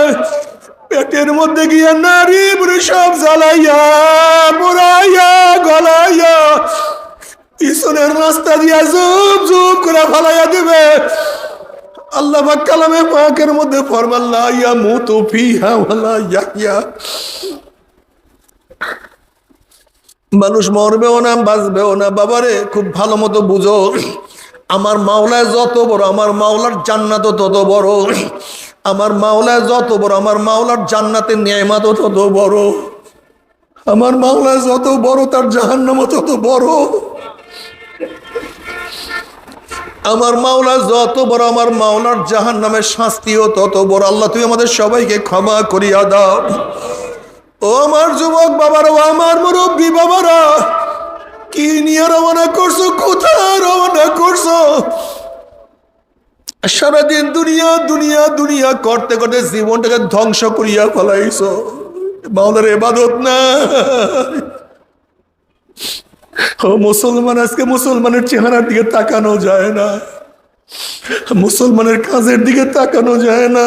পেটের মধ্যে গিয়া নারী বুড়ি সব জ্বালাইয়া পোড়াইয়া গলাইয়া পিছনের রাস্তা দিয়া জুপ জুপ করে ফালাইয়া দিবে। আল্লাহ পাক কালামে পাকের মধ্যে ফরমান লা ইয়ামুতু ফিহা ওয়ালা ইয়াহইয়া। মানুষ মরবেও না বাঁচবেও না। বাবারে খুব ভালো মতো বুঝো, আমার মাওলা যত বড়, আমার মাওলার জান্নাত তত বড়। আমার মাওলা যত বড়, আমার মাওলার জান্নাতের নিয়ামত তত বড়। আমার মাওলা যত বড়, তার জাহান্নাম তত বড়। আমার মাওলা যত বড়, আমার মাওলার জাহান্নামের শাস্তিও তত বড়। আল্লাহ তুমি আমাদের সবাইকে ক্ষমা করিয়া দাও। ও আমার যুবক বাবারা, ও আমার মুরব্বী বাবারা, কি নিয়ে রওনা করছো? কোথায় রওনা করছো? সারাদিন দুনিয়া দুনিয়া দুনিয়া করতে করতে জীবনটাকে ধ্বংস করিয়া ফেলাইছো। মাওলার ইবাদত না। ও মুসলমান, আজকে মুসলমানের চেহারার দিকে তাকানো যায় না, মুসলমানের কাজের দিকে তাকানো যায় না।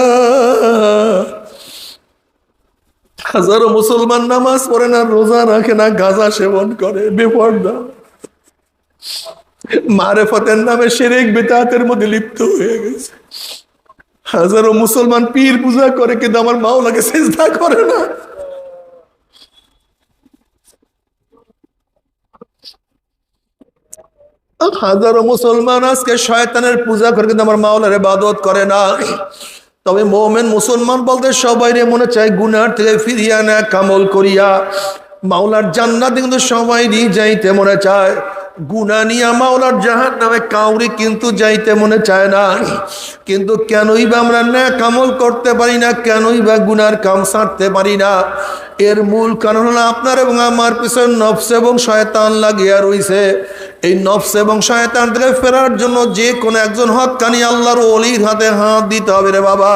হাজারো মুসলমান নামাজ পড়ে না, রোজা রাখে না, গাঁজা সেবন করে, বেপরদা, মারেফতের নামে শিরক বিদআতের মধ্যে লিপ্ত হয়ে গেছে। হাজারো মুসলমান পীর পূজা করে, কিন্তু আমার মাওলাকে সিজদা করে না। হাজারো মুসলমান আজকে শয়তানের পূজা করে, কিন্তু আমার মাওলার ইবাদত করে না। তবে মুমিন মুসলমান বলতে সবাই মনে চায় গুনার থেকে ফিরিয়া না কামল করিয়া মাওলার জান্নাতে কিন্তু সবাই যাইতে মনে চায়। গুনাহ নিয়া মাওলার জাহান্নামে কাউরি কিন্তু যাইতে মনে চায় না। কিন্তু কেনই বা আমরা না কামল করতে পারি না, কেনই বা গুনার কাম ছাড়তে পারি না? এর মূল কারণ হলো আপনার এবং আমার পিছনে নফস এবং শয়তান লাগিয়া রইছে। এই নফস এবং শয়তান থেকে ফেরার জন্য যে কোনো একজন হক্কানি আল্লাহর ওলির হাতে হাত দিতে হবে রে বাবা।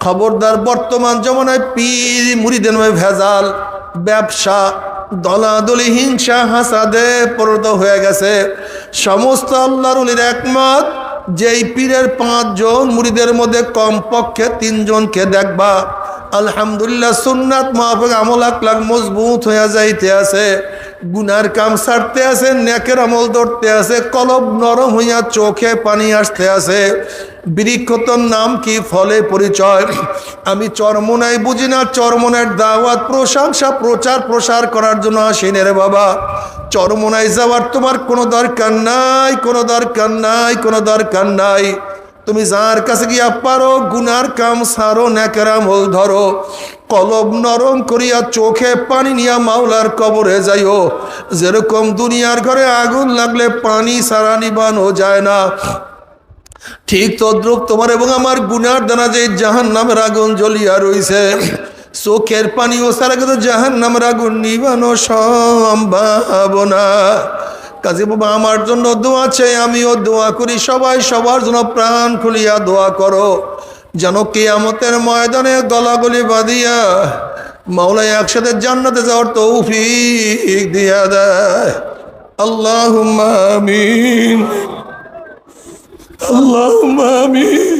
খবরদার, বর্তমান জমানায় পীর মুরিদের নামে ভেজাল, ব্যবসা, দলাদলি, হিংসা, হাসাদে পরিণত হয়ে গেছে। সমস্ত আল্লাহর ওলির একমত, যেই পীরের 5 জন মুরিদের মধ্যে কমপক্ষে 3 জনকে দেখবা আলহামদুলিল্লাহ সুন্নাত মাফিক আমল আকলাক মজবুত হয়ে যাইতে আছে, গুনার কাম ছাড়তে আছে, নেকের আমল ধরতে আছে, কলব নরম হইয়া চোখে পানি আসতে আছে। বৃক্ষতর নাম কি, ফলে পরিচয়। আমি চরমোনাই বুঝি না, চরমোনার দাওয়াত প্রশংসা প্রচার প্রসার করার জন্য আসিনি রে বাবা। চরমোনাই যাওয়ার তোমার কোনো দরকার নাই, কোনো দরকার নাই, কোনো দরকার নাই। তুমি যার কাছে গিয়া পারো গুনার কাম সারো, নেকের আমল ধরো, কলব নরম করিয়া চোখে পানি নিয়া মাওলার কবরে যাইও। যেরকম দুনিয়ার ঘরে আগুন লাগলে পানি ছাড়া নিবানো যায় না, ঠিক তদ্রুপ তোমার এবং আমার গুনার দ্বারা যে জাহান্নামের আগুন জ্বলিয়া রইছে, চোখের পানিও ছাড়া কিন্তু জাহান্নামের আগুন নিবানো সম্ভব না। কাজী বাবা, আমার জন্য দোয়া চাই, আমিও দোয়া করি, সবাই সবার জন্য প্রাণ খুলিয়া দোয়া করো, যেন কিয়ামতের ময়দানে গলাগলি বাঁধিয়া মাওলাই একসাথে জান্নাতে যাওয়ার তৌফিক দিয়া দেয়। আল্লাহুম্মা আমিন, আল্লাহুম্মা আমিন,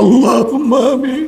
আল্লাহুম্মা আমিন।